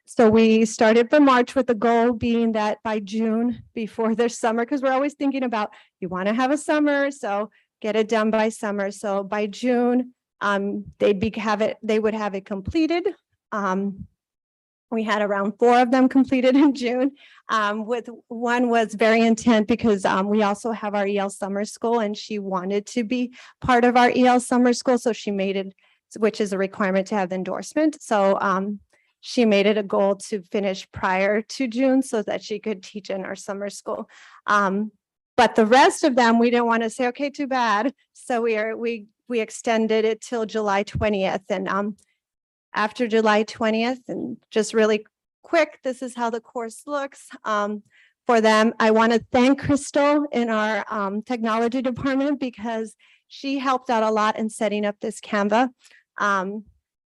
So we started for March with the goal being that by June, before their summer, because we're always thinking about, you want to have a summer, so get it done by summer. So by June, they would have it completed. We had around 4 of them completed in June. With one was very intent because we also have our EL summer school and she wanted to be part of our EL summer school. So she made it, which is a requirement to have the endorsement. So she made it a goal to finish prior to June so that she could teach in our summer school. But the rest of them, we didn't want to say, okay, too bad. So we extended it till July 20th. And after July 20th, and just really quick, this is how the course looks for them. I want to thank Crystal in our technology department because she helped out a lot in setting up this Canva.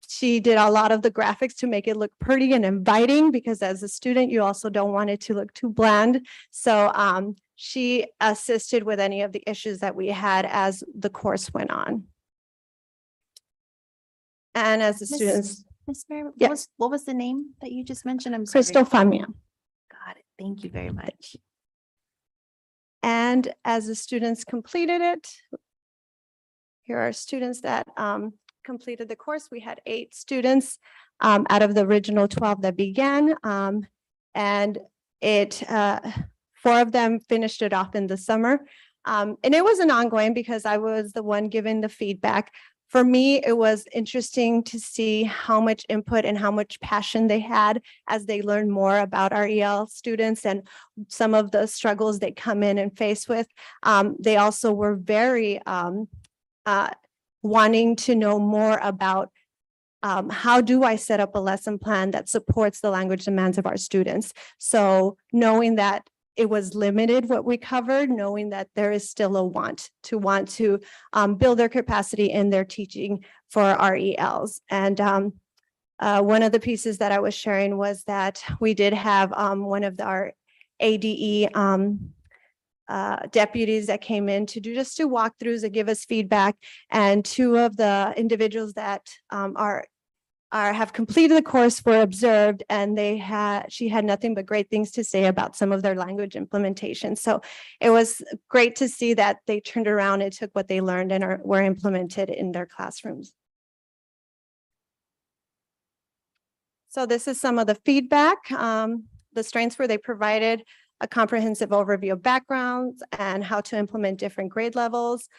She did a lot of the graphics to make it look pretty and inviting because as a student, you also don't want it to look too bland. So she assisted with any of the issues that we had as the course went on. And as the students, Ms. Mayor, Yes. what was the name that you just mentioned? I'm sorry. Crystal Famia. Got it. Thank you very much. And as the students completed it, here are students that completed the course. We had 8 students out of the original 12 that began. And 4 of them finished it off in the summer. And it was an ongoing because I was the one giving the feedback. For me, it was interesting to see how much input and how much passion they had as they learned more about our EL students and some of the struggles they come in and face with. They also were very wanting to know more about how do I set up a lesson plan that supports the language demands of our students. So knowing that it was limited what we covered, knowing that there is still a want to build their capacity in their teaching for our ELs. And one of the pieces that I was sharing was that we did have one of our ADE deputies that came in to do walkthroughs and give us feedback. And 2 of the individuals that have completed the course were observed, and she had nothing but great things to say about some of their language implementation. So it was great to see that they turned around and took what they learned and were implemented in their classrooms. So this is some of the feedback. The strengths were they provided a comprehensive overview of backgrounds and how to implement different grade levels.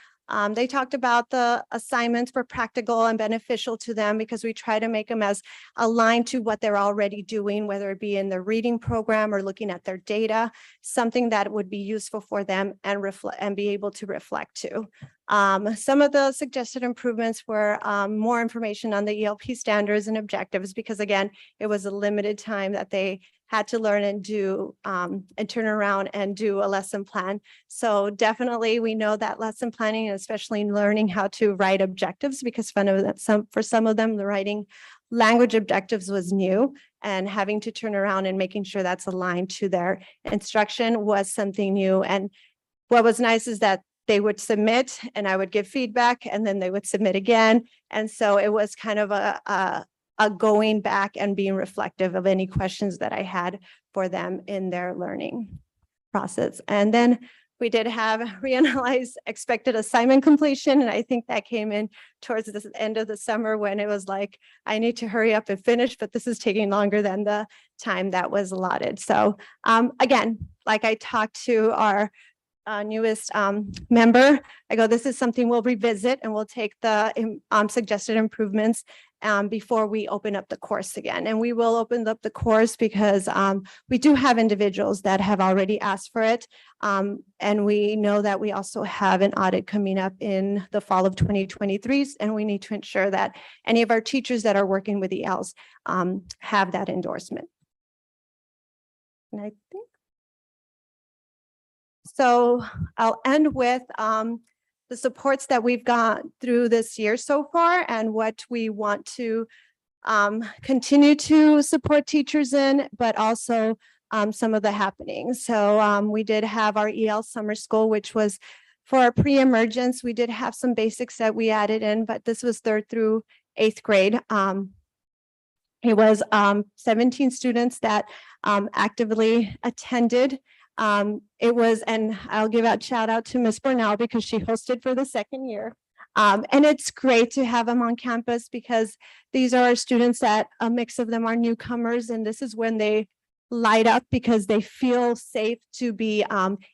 They talked about the assignments were practical and beneficial to them because we try to make them as aligned to what they're already doing, whether it be in the reading program or looking at their data, something that would be useful for them and reflect and be able to reflect to. Some of the suggested improvements were more information on the ELP standards and objectives, because again, it was a limited time that they had to learn and do and turn around and do a lesson plan. So definitely we know that lesson planning, and especially learning how to write objectives, because for some of them, the writing language objectives was new, and having to turn around and making sure that's aligned to their instruction was something new. And what was nice is that they would submit and I would give feedback, and then they would submit again. And so it was kind of a going back and being reflective of any questions that I had for them in their learning process. And then we did have reanalyze expected assignment completion. And I think that came in towards the end of the summer when it was like, I need to hurry up and finish, but this is taking longer than the time that was allotted. So again, like I talked to our newest member, I go, this is something we'll revisit and we'll take the suggested improvements before we open up the course again. And we will open up the course because we do have individuals that have already asked for it. And we know that we also have an audit coming up in the fall of 2023. And we need to ensure that any of our teachers that are working with ELs have that endorsement. And I think so I'll end with the supports that we've got through this year so far and what we want to continue to support teachers in, but also some of the happenings. So we did have our EL summer school, which was for our pre-emergence. We did have some basics that we added in, but this was 3rd through 8th grade. It was 17 students that actively attended. It was, and I'll give out shout out to Ms. Burnell because she hosted for the 2nd year. And it's great to have them on campus because these are our students that a mix of them are newcomers, and this is when they light up because they feel safe to be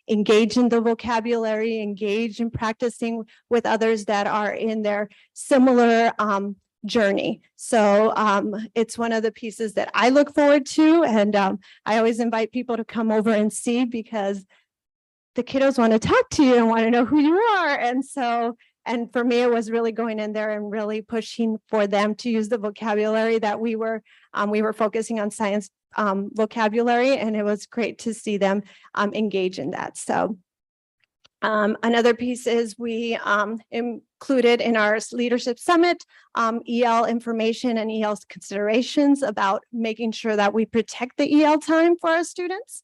engaged in the vocabulary, engaged in practicing with others that are in their similar journey. So it's one of the pieces that I look forward to, and I always invite people to come over and see because the kiddos want to talk to you and want to know who you are. And so, and for me, it was really going in there and really pushing for them to use the vocabulary that we were focusing on science vocabulary, and it was great to see them engage in that. So another piece is we included in our leadership summit EL information and EL considerations about making sure that we protect the EL time for our students.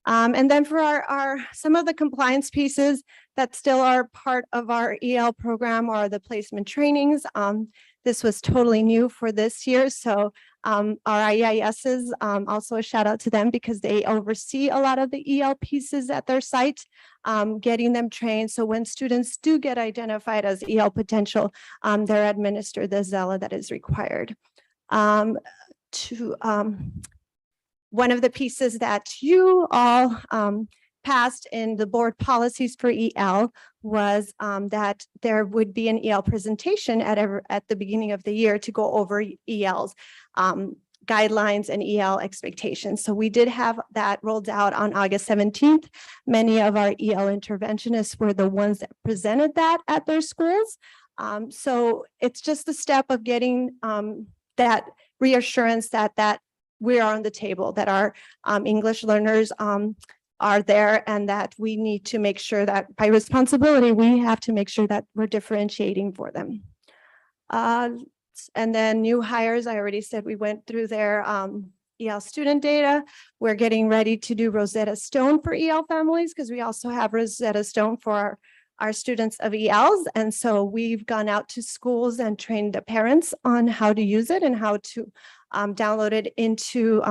And then for our some of the compliance pieces that still are part of our EL program are the placement trainings. This was totally new for this year. So our IEISs, also a shout out to them because they oversee a lot of the EL pieces at their site, getting them trained. So when students do get identified as EL potential, they're administered the Zella that is required. One of the pieces that you all passed in the board policies for EL was that there would be an EL presentation at the beginning of the year to go over EL's guidelines and EL expectations. So we did have that rolled out on August 17th. Many of our EL interventionists were the ones that presented that at their schools. So it's just the step of getting that reassurance that we are on the table, that our English learners are there, and that we need to make sure that by responsibility, we have to make sure that we're differentiating for them. And then new hires, I already said we went through their EL student data. We're getting ready to do Rosetta Stone for EL families because we also have Rosetta Stone for our students of ELs. And so we've gone out to schools and trained the parents on how to use it and how to download it into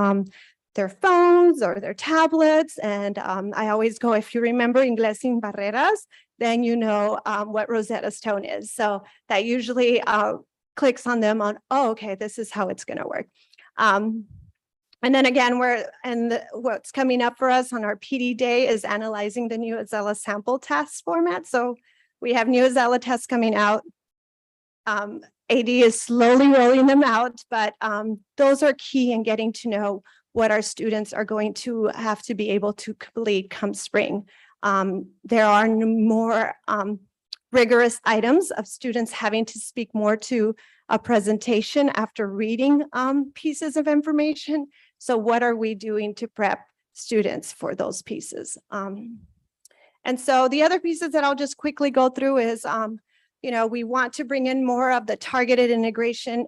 their phones or their tablets. And I always go, if you remember Inglés Sin Barreras, then you know what Rosetta Stone is. So that usually clicks on them on, oh, okay, this is how it's going to work. And then again, what's coming up for us on our PD day is analyzing the new Azella sample test format. So we have new Azella tests coming out. AD is slowly rolling them out, but those are key in getting to know what our students are going to have to be able to complete come spring. There are more rigorous items of students having to speak more to a presentation after reading pieces of information. So what are we doing to prep students for those pieces? And so the other pieces that I'll just quickly go through is, we want to bring in more of the targeted integration,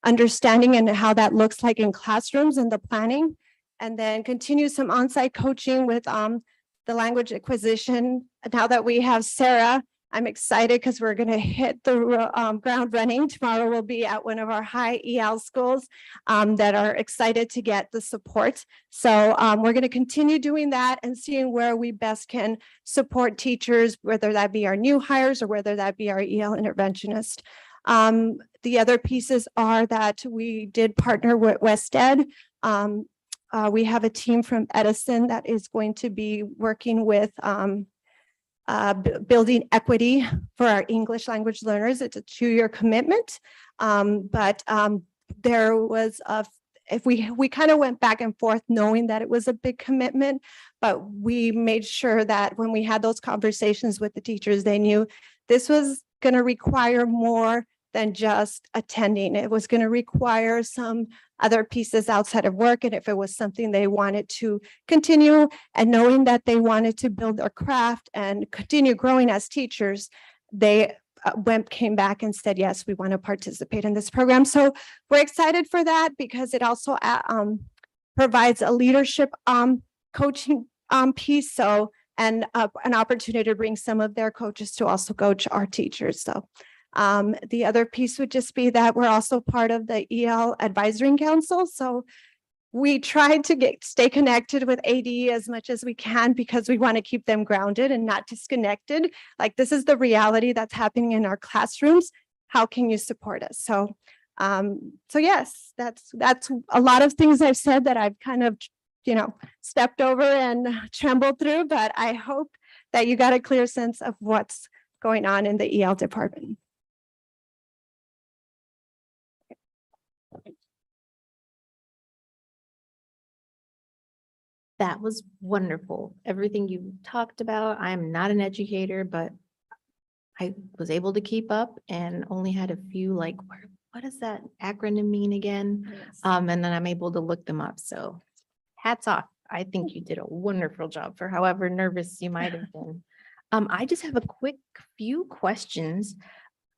understanding and how that looks like in classrooms and the planning, and then continue some on-site coaching with the language acquisition. Now that we have Sarah, I'm excited because we're going to hit the ground running. Tomorrow we'll be at one of our high EL schools that are excited to get the support. So we're going to continue doing that and seeing where we best can support teachers, whether that be our new hires or whether that be our EL interventionist. The other pieces are that we did partner with WestEd. We have a team from Edison that is going to be working with building equity for our English language learners. It's a 2-year commitment. But there was we kind of went back and forth knowing that it was a big commitment, but we made sure that when we had those conversations with the teachers, they knew this was going to require more than just attending. It was going to require some other pieces outside of work. And if it was something they wanted to continue and knowing that they wanted to build their craft and continue growing as teachers, they came back and said, yes, we want to participate in this program. So we're excited for that because it also provides a leadership coaching piece. So, and an opportunity to bring some of their coaches to also coach our teachers. So the other piece would just be that we're also part of the EL Advisory Council. So we tried to stay connected with AD as much as we can because we want to keep them grounded and not disconnected. Like, this is the reality that's happening in our classrooms. How can you support us? So, yes, that's a lot of things I've said that I've kind of, stepped over and trembled through, but I hope that you got a clear sense of what's going on in the EL department. That was wonderful. Everything you talked about. I'm not an educator, but I was able to keep up and only had a few what does that acronym mean again? And then I'm able to look them up. So hats off. I think you did a wonderful job for however nervous you might have been. I just have a quick few questions.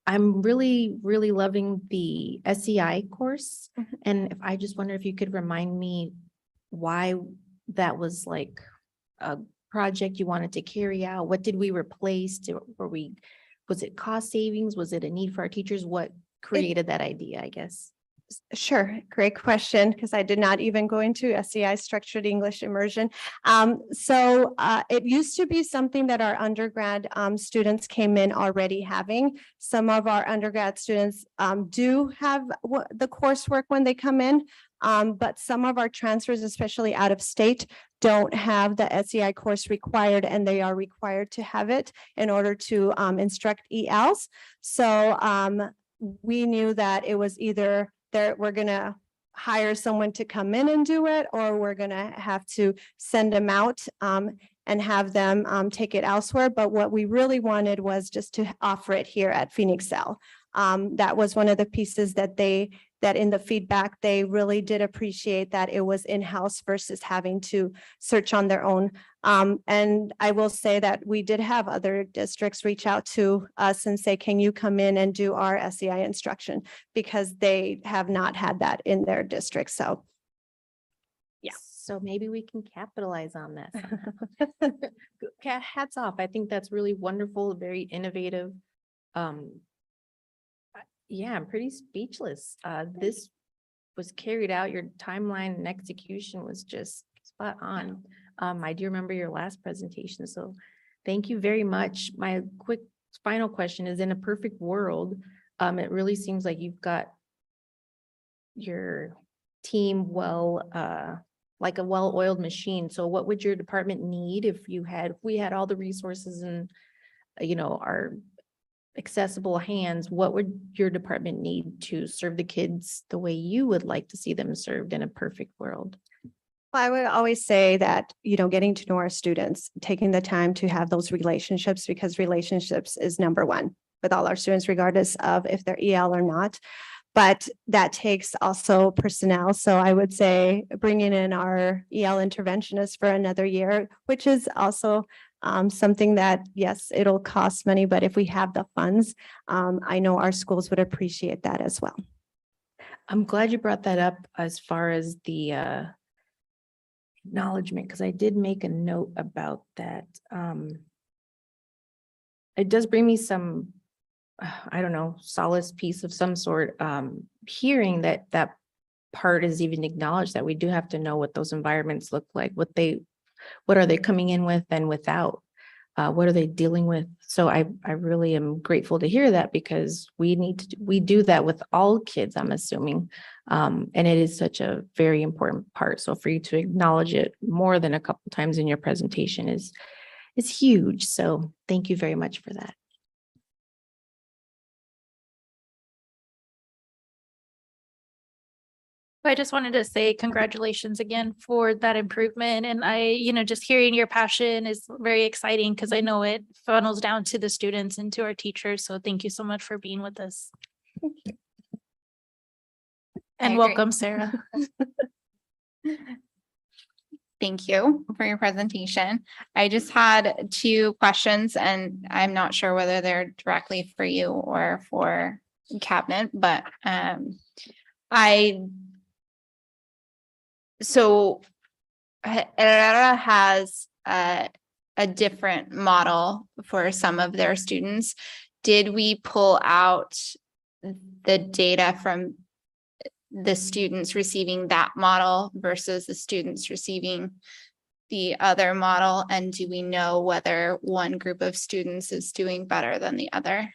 I'm really, really loving the SEI course. And I just wonder if you could remind me why that was like a project you wanted to carry out. What did we replace? Was it cost savings? Was it a need for our teachers? What created that idea, I guess? Sure. Great question, because I did not even go into SEI, structured English immersion. So it used to be something that our undergrad students came in already having. Some of our undergrad students do have the coursework when they come in, but some of our transfers, especially out of state, don't have the SEI course required, and they are required to have it in order to instruct ELs. So we knew that it was either we're going to hire someone to come in and do it, or we're going to have to send them out and have them take it elsewhere. But what we really wanted was just to offer it here at Phoenix EL. That was one of the pieces that in the feedback, they really did appreciate that it was in-house versus having to search on their own. And I will say that we did have other districts reach out to us and say, can you come in and do our SEI instruction? Because they have not had that in their district. So yeah. So maybe we can capitalize on that. Hats off. I think that's really wonderful, very innovative. Yeah, I'm pretty speechless. This was carried out. Your timeline and execution was just spot on. I do remember your last presentation, so thank you very much. My quick final question is, in a perfect world, it really seems like you've got your team like a well-oiled machine. So what would your department need if we had all the resources and, our accessible hands? What would your department need to serve the kids the way you would like to see them served in a perfect world? I would always say that, getting to know our students, taking the time to have those relationships, because relationships is number one with all our students, regardless of if they're EL or not. But that takes also personnel. So I would say bringing in our EL interventionist for another year, which is also something that, yes, it'll cost money, but if we have the funds, I know our schools would appreciate that as well. I'm glad you brought that up as far as the acknowledgement, because I did make a note about that. It does bring me some, I don't know, solace piece of some sort, hearing that part is even acknowledged, that we do have to know what those environments look like, what are they coming in with and without, what are they dealing with? So I really am grateful to hear that, because we do that with all kids, I'm assuming. And it is such a very important part. So for you to acknowledge it more than a couple times in your presentation is huge. So thank you very much for that. I just wanted to say congratulations again for that improvement. And just hearing your passion is very exciting, because I know it funnels down to the students and to our teachers. So thank you so much for being with us. And I agree. welcome, Sarah. Thank you for your presentation. I just had 2 questions, and I'm not sure whether they're directly for you or for cabinet, but so Herrera has a different model for some of their students. Did we pull out the data from the students receiving that model versus the students receiving the other model? And do we know whether one group of students is doing better than the other?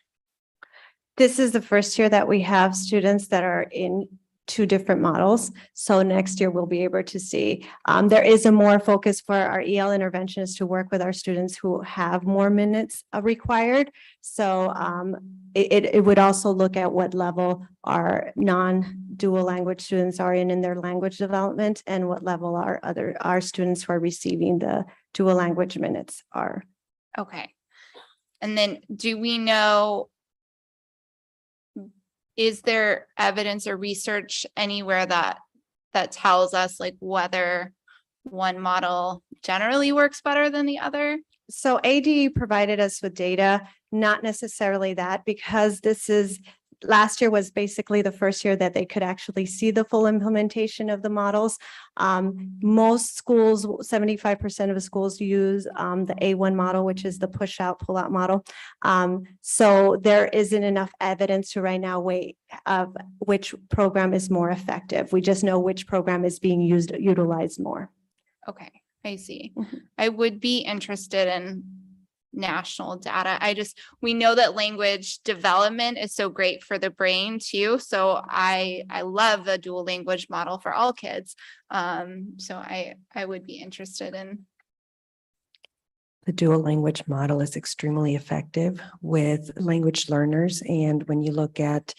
This is the first year that we have students that are in 2 different models. So next year we'll be able to see. There is a more focus for our EL interventionists to work with our students who have more minutes required. So it would also look at what level our non-dual language students are in their language development, and what level our students who are receiving the dual language minutes are. Okay. And then do we know, is there evidence or research anywhere that tells us like whether one model generally works better than the other? So AD provided us with data, not necessarily that, because last year was basically the first year that they could actually see the full implementation of the models. Most schools, 75% of the schools use the A1 model, which is the push out, pull out model. So there isn't enough evidence to right now weigh of which program is more effective. We just know which program is being utilized more. Okay, I see. Mhm. I would be interested in national data. We know that language development is so great for the brain too. So I love the dual language model for all kids. So I would be interested in. The dual language model is extremely effective with language learners. And when you look at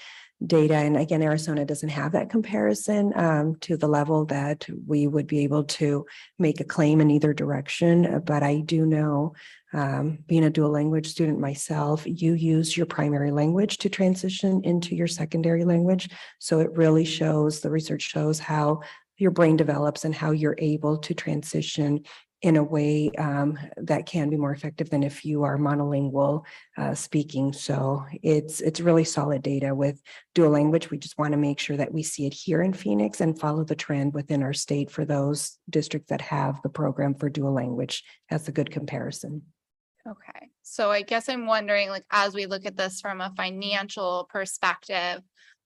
data, and again, Arizona doesn't have that comparison to the level that we would be able to make a claim in either direction. But I do know, being a dual language student myself, you use your primary language to transition into your secondary language. So it really shows, the research shows how your brain develops and how you're able to transition in a way that can be more effective than if you are monolingual speaking. So it's really solid data with dual language. We just want to make sure that we see it here in Phoenix and follow the trend within our state for those districts that have the program for dual language. That's a good comparison. Okay, so I guess I'm wondering, like, as we look at this from a financial perspective,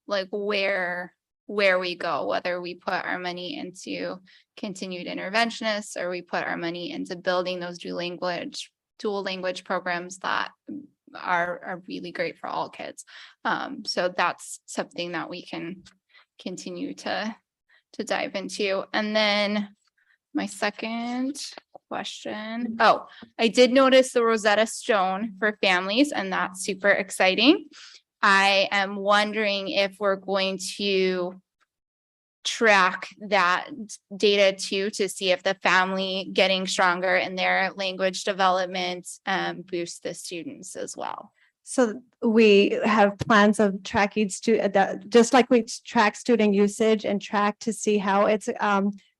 like where we go, whether we put our money into continued interventionists or we put our money into building those dual language programs that are really great for all kids. So that's something that we can continue to to dive into. And then my second question, oh, I did notice the Rosetta Stone for families, and that's super exciting. I am wondering if we're going to track that data too, to see if the family getting stronger in their language development boosts the students as well. So we have plans of tracking just like we track student usage and track to see how it's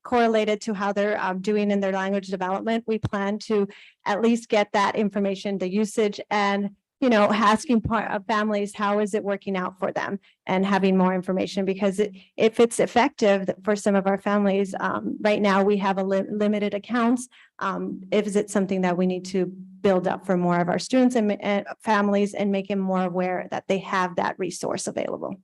correlated to how they're doing in their language development. We plan to at least get that information, the usage, and asking families, how is it working out for them, and having more information, because if it's effective for some of our families, right now we have limited accounts. Is it something that we need to build up for more of our students and families, and make them more aware that they have that resource available?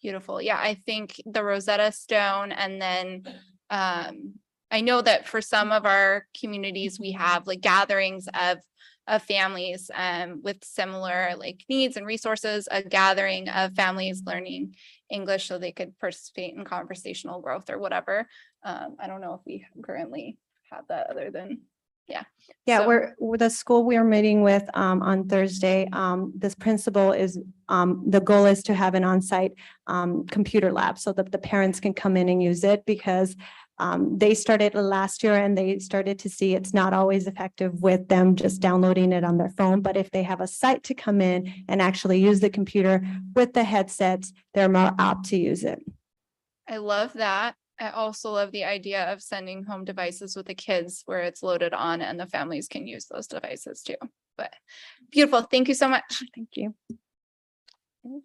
Beautiful. Yeah, I think the Rosetta Stone, and then I know that for some of our communities, we have like gatherings of families with similar like needs and resources, a gathering of families learning English so they could participate in conversational growth or whatever. I don't know if we currently have that other than, yeah. Yeah, So- we're with the school we are meeting with on Thursday. This principal is the goal is to have an on-site computer lab so that the parents can come in and use it, because they started last year and they started to see it's not always effective with them just downloading it on their phone. But if they have a site to come in and actually use the computer with the headsets, they're more apt to use it. I love that. I also love the idea of sending home devices with the kids where it's loaded on and the families can use those devices too. But beautiful. Thank you so much. Thank you. All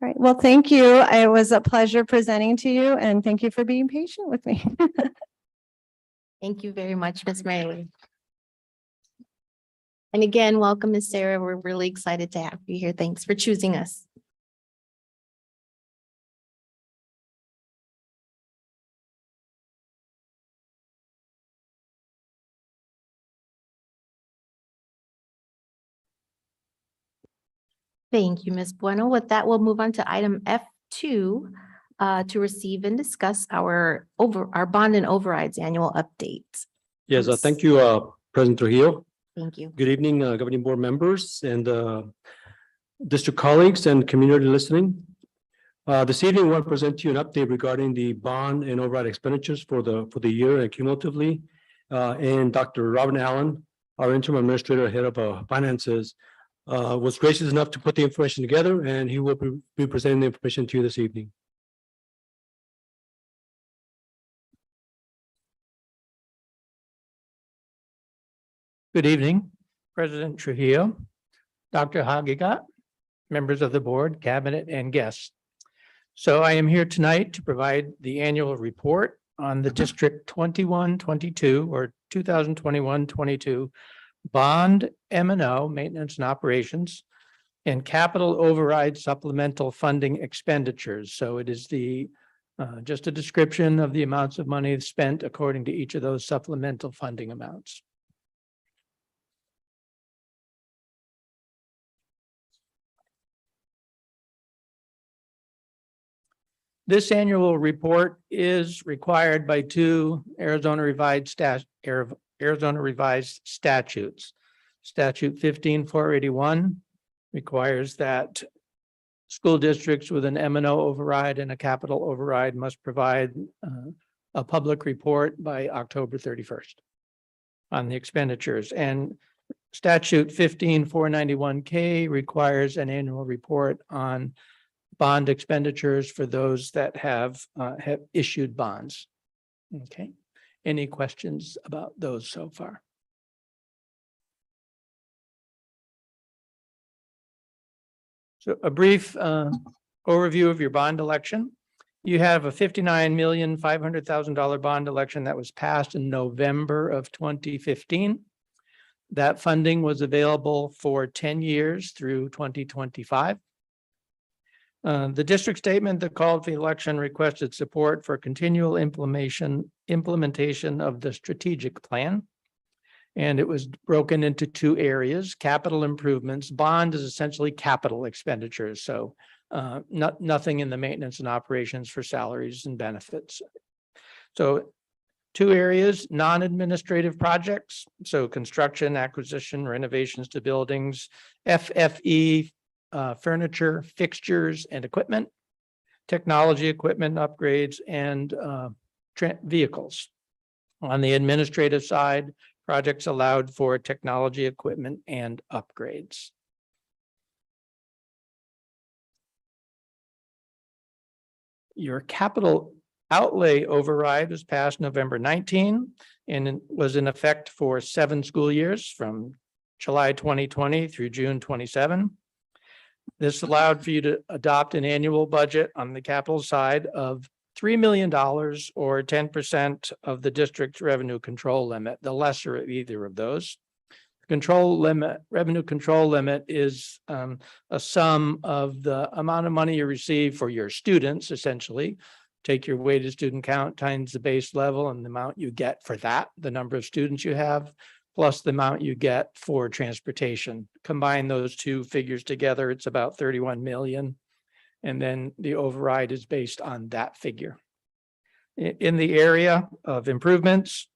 right. Well, thank you. It was a pleasure presenting to you, and thank you for being patient with me. Thank you very much, Ms. Mary. And again, welcome, Ms. Sarah. We're really excited to have you here. Thanks for choosing us. Thank you, Ms. Bueno. With that, we'll move on to item F2 to receive and discuss our bond and overrides annual update. Yes, thank you, President Trujillo. Thank you. Good evening, governing board members and district colleagues and community listening. This evening, I want to present to you an update regarding the bond and override expenditures for the year and cumulatively. And Dr. Robin Allen, our interim administrator, head of finances, was gracious enough to put the information together, and he will be presenting the information to you this evening. Good evening, President Trujillo, Dr. Hagigat, members of the board, cabinet, and guests. So I am here tonight to provide the annual report on the District 21-22 or 2021-22 bond M&O, maintenance and operations, and capital override supplemental funding expenditures. So it is just a description of the amounts of money spent according to each of those supplemental funding amounts. This annual report is required by two Arizona revised statutes. Statute 15-481 requires that school districts with an M&O override and a capital override must provide a public report by October 31st on the expenditures. And statute 15-491K requires an annual report on bond expenditures for those that have issued bonds. Okay, any questions about those so far? So a brief overview of your bond election. You have a $59,500,000 bond election that was passed in November of 2015. That funding was available for 10 years through 2025. The district statement that called for the election requested support for continual implementation of the strategic plan. And it was broken into two areas: capital improvements. Bond is essentially capital expenditures. So nothing in the maintenance and operations for salaries and benefits. So two areas, non-administrative projects, so construction, acquisition, renovations to buildings, FFE, furniture, fixtures and equipment, technology equipment upgrades, and vehicles. On the administrative side, projects allowed for technology equipment and upgrades. Your capital outlay override was passed November 19 and it was in effect for 7 school years from July 2020 through June 27. This allowed for you to adopt an annual budget on the capital side of $3 million or 10% of the district's revenue control limit, the lesser of either of those. Control limit, revenue control limit is a sum of the amount of money you receive for your students, essentially. Take your weighted student count times the base level and the amount you get for that, the number of students you have, plus the amount you get for transportation. Combine those two figures together, it's about 31 million. And then the override is based on that figure. In the area of improvements,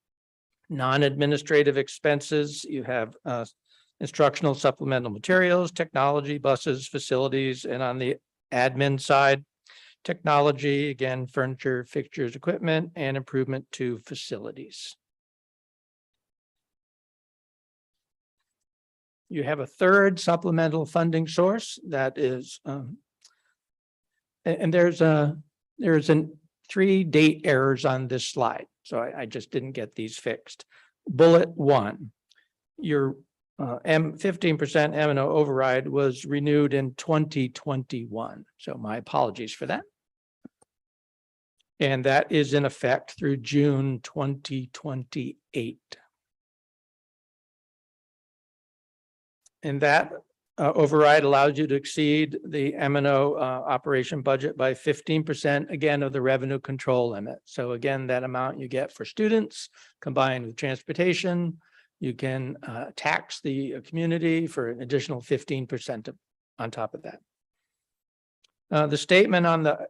non-administrative expenses, you have instructional supplemental materials, technology, buses, facilities, and on the admin side, technology, again, furniture, fixtures, equipment, and improvement to facilities. You have a third supplemental funding source that is, and there's 3 date errors on this slide. So I just didn't get these fixed. Bullet 1, your 15% M&O override was renewed in 2021. So my apologies for that. And that is in effect through June 2028. And that override allows you to exceed the M&O operation budget by 15%, again, of the revenue control limit. So again, that amount you get for students combined with transportation, you can tax the community for an additional 15% on top of that. The statement on the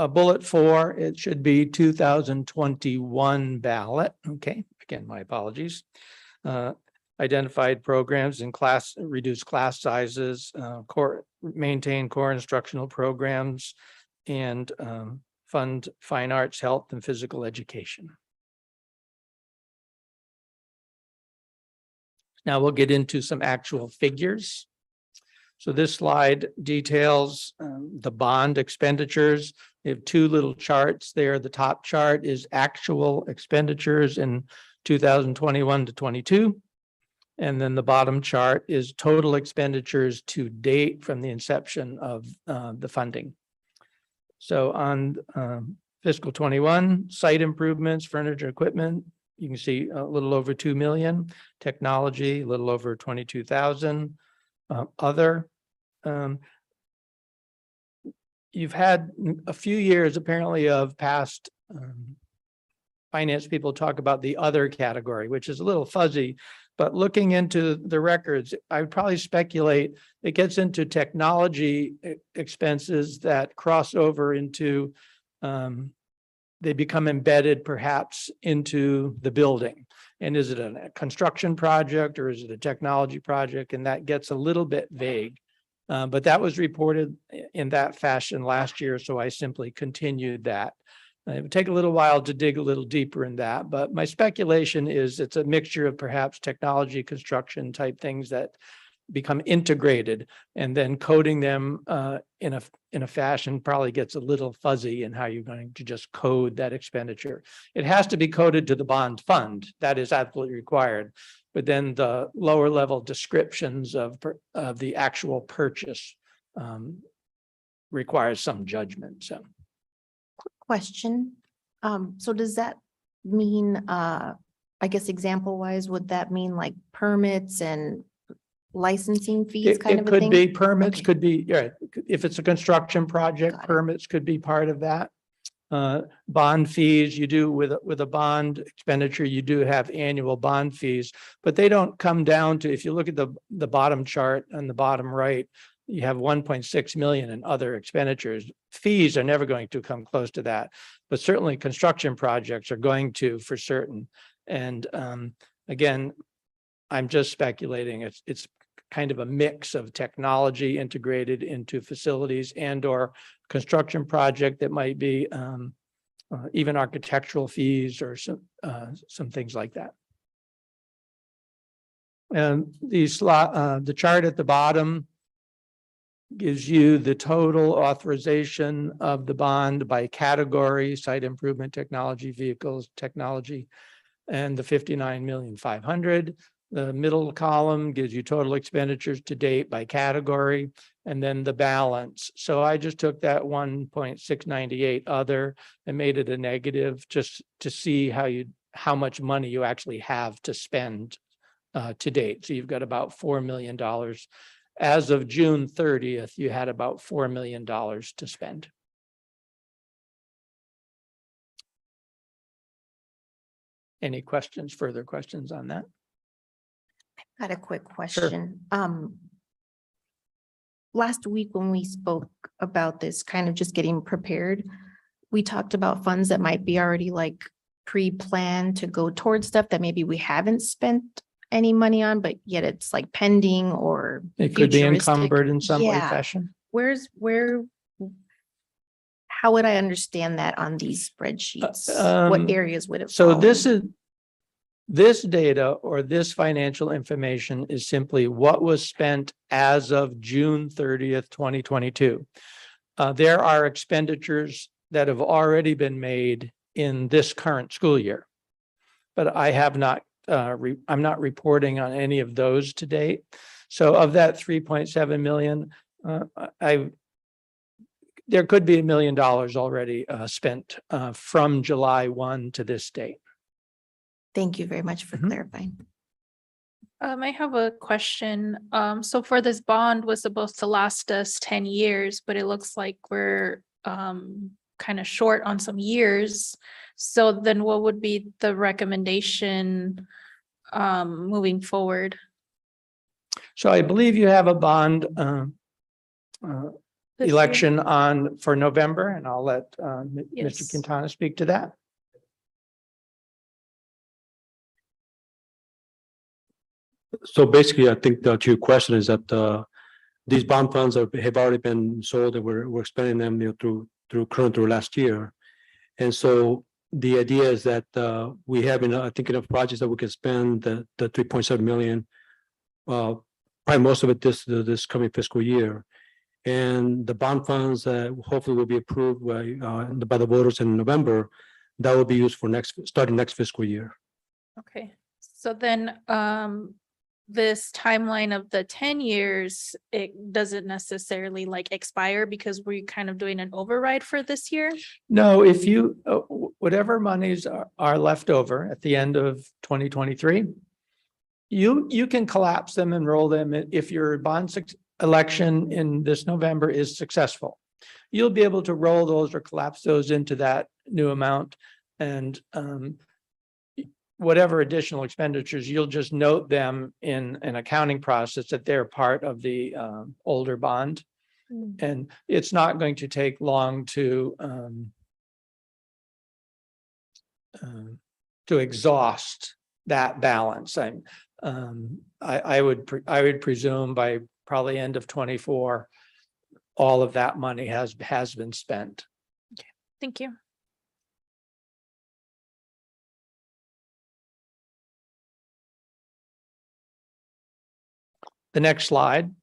bullet 4, it should be 2021 ballot. Okay, again, my apologies. Identified programs in class, reduce class sizes, maintain core instructional programs, and fund fine arts, health, and physical education. Now we'll get into some actual figures. So this slide details the bond expenditures. We have 2 little charts there. The top chart is actual expenditures in 2021 to 22. And then the bottom chart is total expenditures to date from the inception of the funding. So on fiscal 21, site improvements, furniture, equipment, you can see a little over 2 million, technology, a little over 22,000, other. You've had a few years apparently of past finance people talk about the other category, which is a little fuzzy. But looking into the records, I would probably speculate it gets into technology expenses that cross over into, they become embedded perhaps into the building. And is it a construction project or is it a technology project? And that gets a little bit vague. But that was reported in that fashion last year, so I simply continued that. It would take a little while to dig a little deeper in that, but my speculation is it's a mixture of perhaps technology, construction type things that become integrated, and then coding them in a fashion probably gets a little fuzzy in how you're going to just code that expenditure. It has to be coded to the bond fund. That is absolutely required. But then the lower level descriptions of the actual purchase requires some judgment. So. Question. So does that mean, I guess example wise, would that mean like permits and licensing fees kind of It a could thing? be permits, Okay. could be, yeah, if it's a construction project, Got it. permits could be part of that. Bond fees, you do with a bond expenditure, you do have annual bond fees, but they don't come down to, if you look at the bottom chart on the bottom right, you have 1.6 million in other expenditures. Fees are never going to come close to that, but certainly construction projects are going to for certain. And again, I'm just speculating. It's kind of a mix of technology integrated into facilities and or construction project that might be even architectural fees or some things like that. And the chart at the bottom gives you the total authorization of the bond by category: site improvement, technology, vehicles, technology, and the 59,500,000. The middle column gives you total expenditures to date by category, and then the balance. So I just took that 1.698 other and made it a negative just to see how much money you actually have to spend to date. So you've got about $4 million. As of June 30th, you had about $4 million to spend. Any questions, further questions on that? Got a quick question. Last week when we spoke about this, kind of just getting prepared, we talked about funds that might be already like pre-planned to go towards stuff that maybe we haven't spent any money on, but yet it's like pending or It could be futuristic. encumbered in some way, Yeah. fashion. How would I understand that on these spreadsheets? What areas would it? So fall in? this data or this financial information is simply what was spent as of June 30th, 2022. There are expenditures that have already been made in this current school year, but I have not, I'm not reporting on any of those to date. So of that 3.7 million, there could be $1 million already spent from July 1 to this date. Thank you very much for clarifying. I have a question. So for this bond was supposed to last us 10 years, but it looks like we're kind of short on some years. So then what would be the recommendation moving forward? So I believe you have a bond This year? election on for November, and I'll let Mr. Yes. Quintana speak to that. So basically, I think to your question is that these bond funds have already been sold, and we're spending them, through current through last year. And so the idea is that we have I think enough projects that we can spend the 3.7 million, probably most of it this coming fiscal year. And the bond funds hopefully will be approved by the voters in November. That will be used for starting next fiscal year. Okay, so then this timeline of the 10 years, it doesn't necessarily like expire because we're kind of doing an override for this year? No, if you, whatever monies are left over at the end of 2023, you can collapse them and roll them if your bond election in this November is successful. You'll be able to roll those or collapse those into that new amount, and whatever additional expenditures, you'll just note them in an accounting process that they're part of the older bond. And it's not going to take long to exhaust that balance. I would presume by probably end of 24, all of that money has been spent. Okay, thank you. The next slide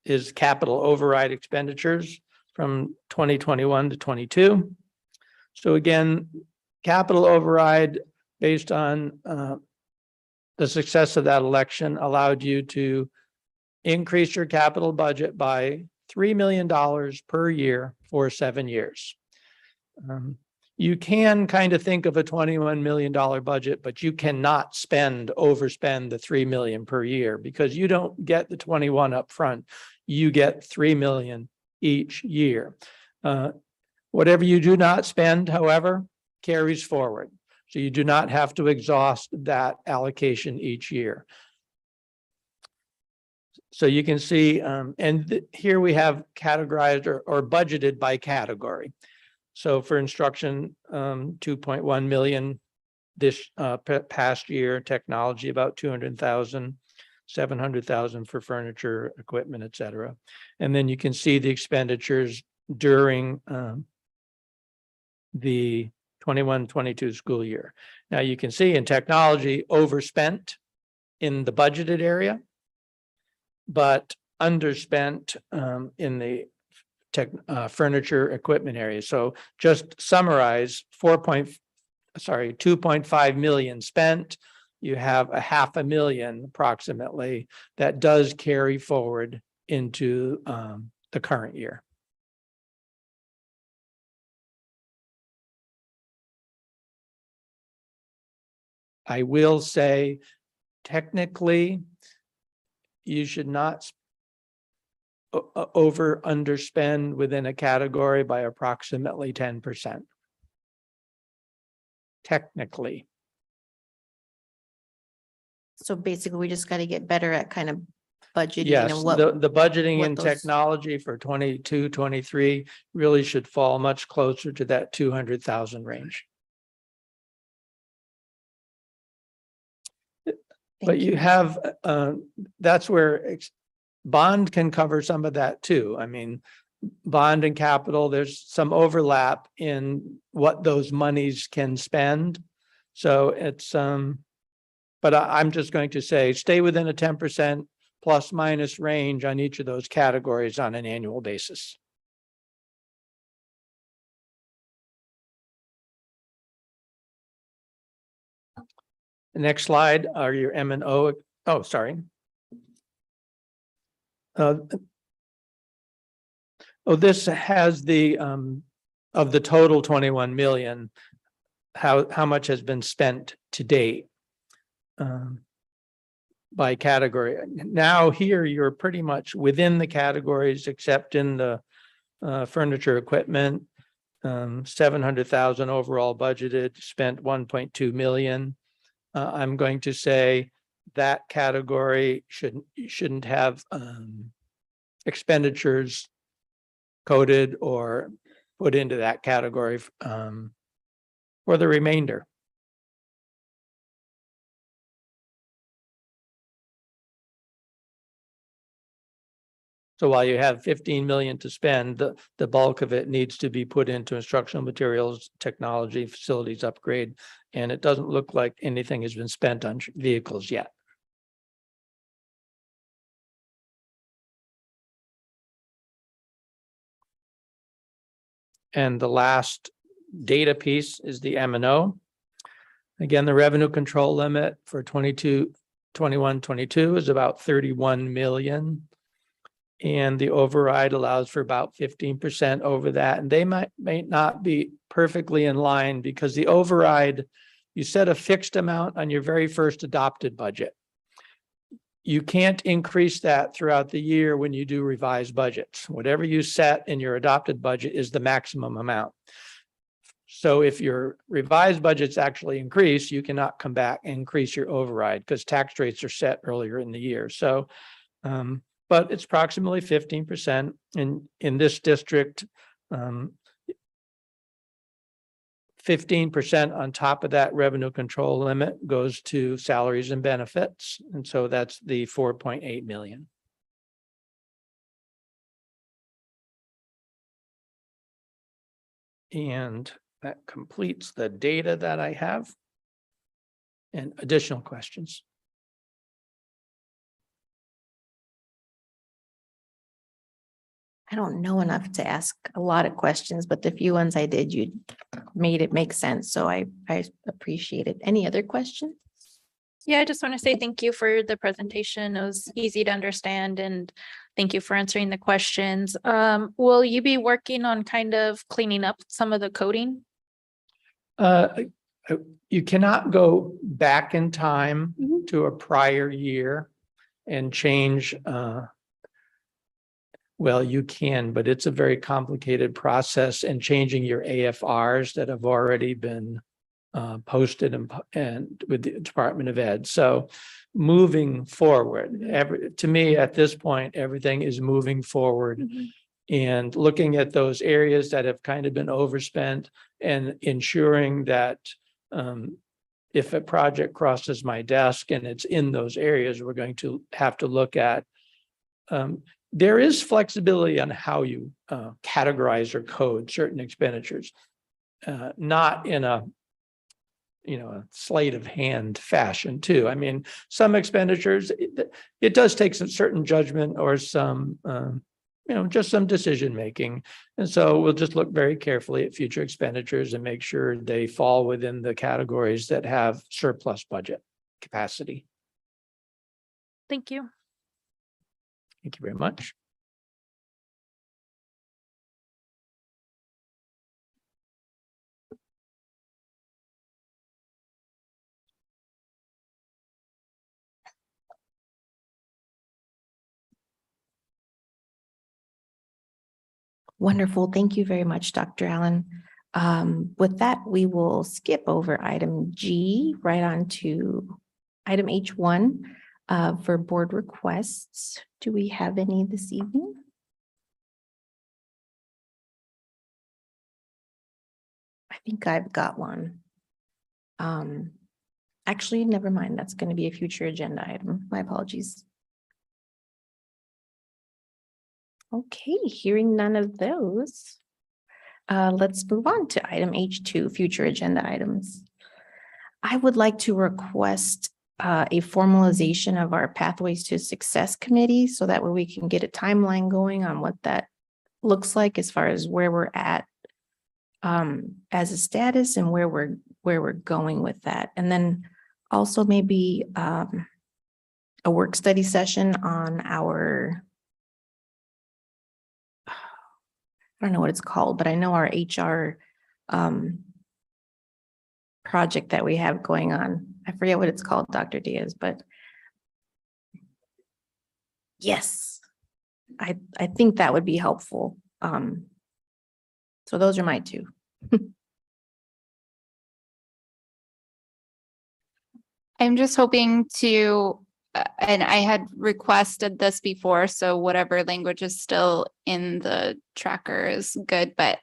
is capital override expenditures from 2021 to 22. So again, capital override based on the success of that election allowed you to increase your capital budget by $3 million per year for 7 years. You can kind of think of a $21 million budget, but you cannot overspend the 3 million per year because you don't get the 21 up front. You get 3 million each year. Whatever you do not spend, however, carries forward. So you do not have to exhaust that allocation each year. So you can see, here we have categorized or budgeted by category. So for instruction, 2.1 million this past year, technology about 200,000, 700,000 for furniture, equipment, et cetera. And then you can see the expenditures during the 21-22 school year. Now you can see in technology overspent in the budgeted area, but underspent in the furniture equipment area. So just summarize 2.5 million spent. You have a $500,000 approximately that does carry forward into the current year. I will say, technically, you should not underspend within a category by approximately 10%. Technically. So basically, we just got to get better at kind of budgeting Yes, and what. the budgeting what in those- technology for 22, 23 really should fall much closer to that 200,000 range. But you have, that's where bond can cover some of that too. I mean, bond and capital, there's some overlap in what those monies can spend. So it's, but I'm just going to say, stay within a 10% plus minus range on each of those categories on an annual basis. The next slide are your M and O. Oh, sorry. This has the of the total 21 million, how much has been spent to date by category. Now here you're pretty much within the categories except in the furniture equipment. 700,000 overall budgeted, spent 1.2 million. I'm going to say that category shouldn't have expenditures coded or put into that category for the remainder. So while you have 15 million to spend, the bulk of it needs to be put into instructional materials, technology, facilities upgrade, and it doesn't look like anything has been spent on vehicles yet. And the last data piece is the M&O. Again, the revenue control limit for 21-22 is about 31 million. And the override allows for about 15% over that. And they may not be perfectly in line because the override, you set a fixed amount on your very first adopted budget. You can't increase that throughout the year when you do revised budgets. Whatever you set in your adopted budget is the maximum amount. So if your revised budgets actually increase, you cannot come back and increase your override because tax rates are set earlier in the year. So, but it's approximately 15%. In this district, 15% on top of that revenue control limit goes to salaries and benefits. And so that's the 4.8 million. And that completes the data that I have. And additional questions? I don't know enough to ask a lot of questions, but the few ones I did, you made it make sense. So I appreciate it. Any other questions? Yeah, I just want to say thank you for the presentation. It was easy to understand and thank you for answering the questions. Will you be working on kind of cleaning up some of the coding? You cannot go back in time to a prior year and change. Well, you can, but it's a very complicated process, and changing your AFRs that have already been posted and with the Department of Ed. So moving forward, to me, at this point, everything is moving forward. And looking at those areas that have kind of been overspent and ensuring that if a project crosses my desk and it's in those areas, we're going to have to look at. There is flexibility on how you categorize or code certain expenditures, not in a a sleight of hand fashion too. I mean, some expenditures, it does take some certain judgment or some just some decision making. And so we'll just look very carefully at future expenditures and make sure they fall within the categories that have surplus budget capacity. Thank you. Thank you very much. Wonderful. Thank you very much, Dr. Allen. With that, we will skip over item G right on to item H1 for board requests. Do we have any this evening? I think I've got one. Actually, never mind. That's going to be a future agenda item. My apologies. Okay, hearing none of those, let's move on to item H2, future agenda items. I would like to request a formalization of our Pathways to Success Committee so that way we can get a timeline going on what that looks like as far as where we're at as a status and where we're going with that. And then also maybe a work study session on our I don't know what it's called, but I know our HR project that we have going on. I forget what it's called, Dr. Diaz, but yes, I think that would be helpful. So those are my two. I'm just hoping to, and I had requested this before, so whatever language is still in the tracker is good, but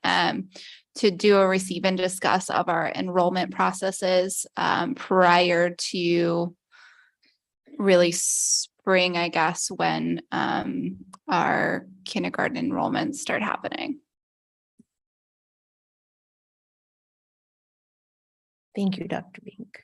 to do a receive and discuss of our enrollment processes prior to really spring, I guess, when our kindergarten enrollments start happening. Thank you, Dr. Bink.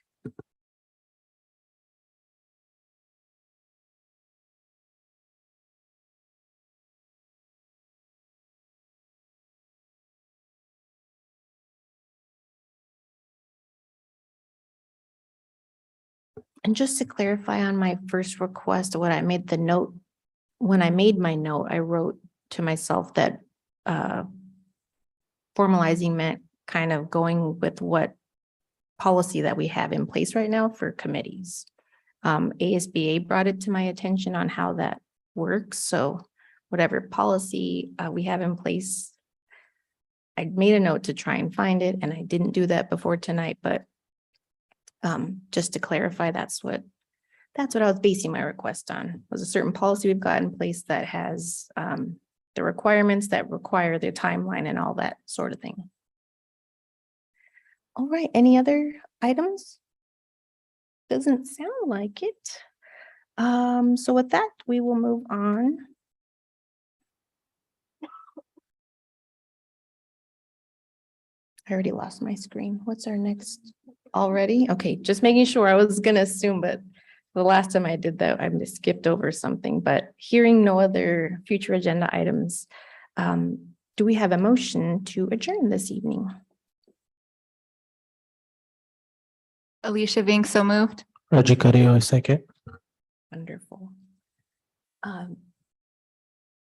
And just to clarify on my first request, what I made the note, when I made my note, I wrote to myself that formalizing meant kind of going with what policy that we have in place right now for committees. ASBA brought it to my attention on how that works. So whatever policy we have in place, I made a note to try and find it, and I didn't do that before tonight, but just to clarify, that's what I was basing my request on, was a certain policy we've got in place that has the requirements that require the timeline and all that sort of thing. All right, any other items? Doesn't sound like it. So with that, we will move on. I already lost my screen. What's our next? Already? Okay, just making sure. I was gonna assume, but the last time I did that, I just skipped over something, but hearing no other future agenda items, do we have a motion to adjourn this evening? Alicia Vink, so moved. Raji Carrillo, second. Wonderful.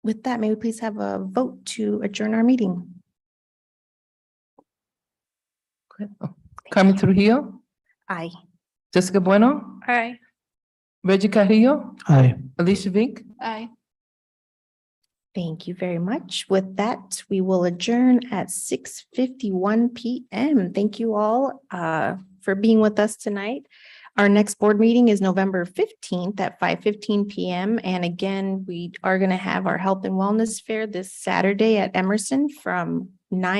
With that, may we please have a vote to adjourn our meeting? Carmen Trujillo, Aye. Jessica Bueno, Aye. Reggie Carrillo, Aye. Alicia Vink. Aye. Thank you very much. With that, we will adjourn at 6:51 PM. Thank you all for being with us tonight. Our next board meeting is November 15th at 5:15 PM. And again, we are going to have our health and wellness fair this Saturday at Emerson from 9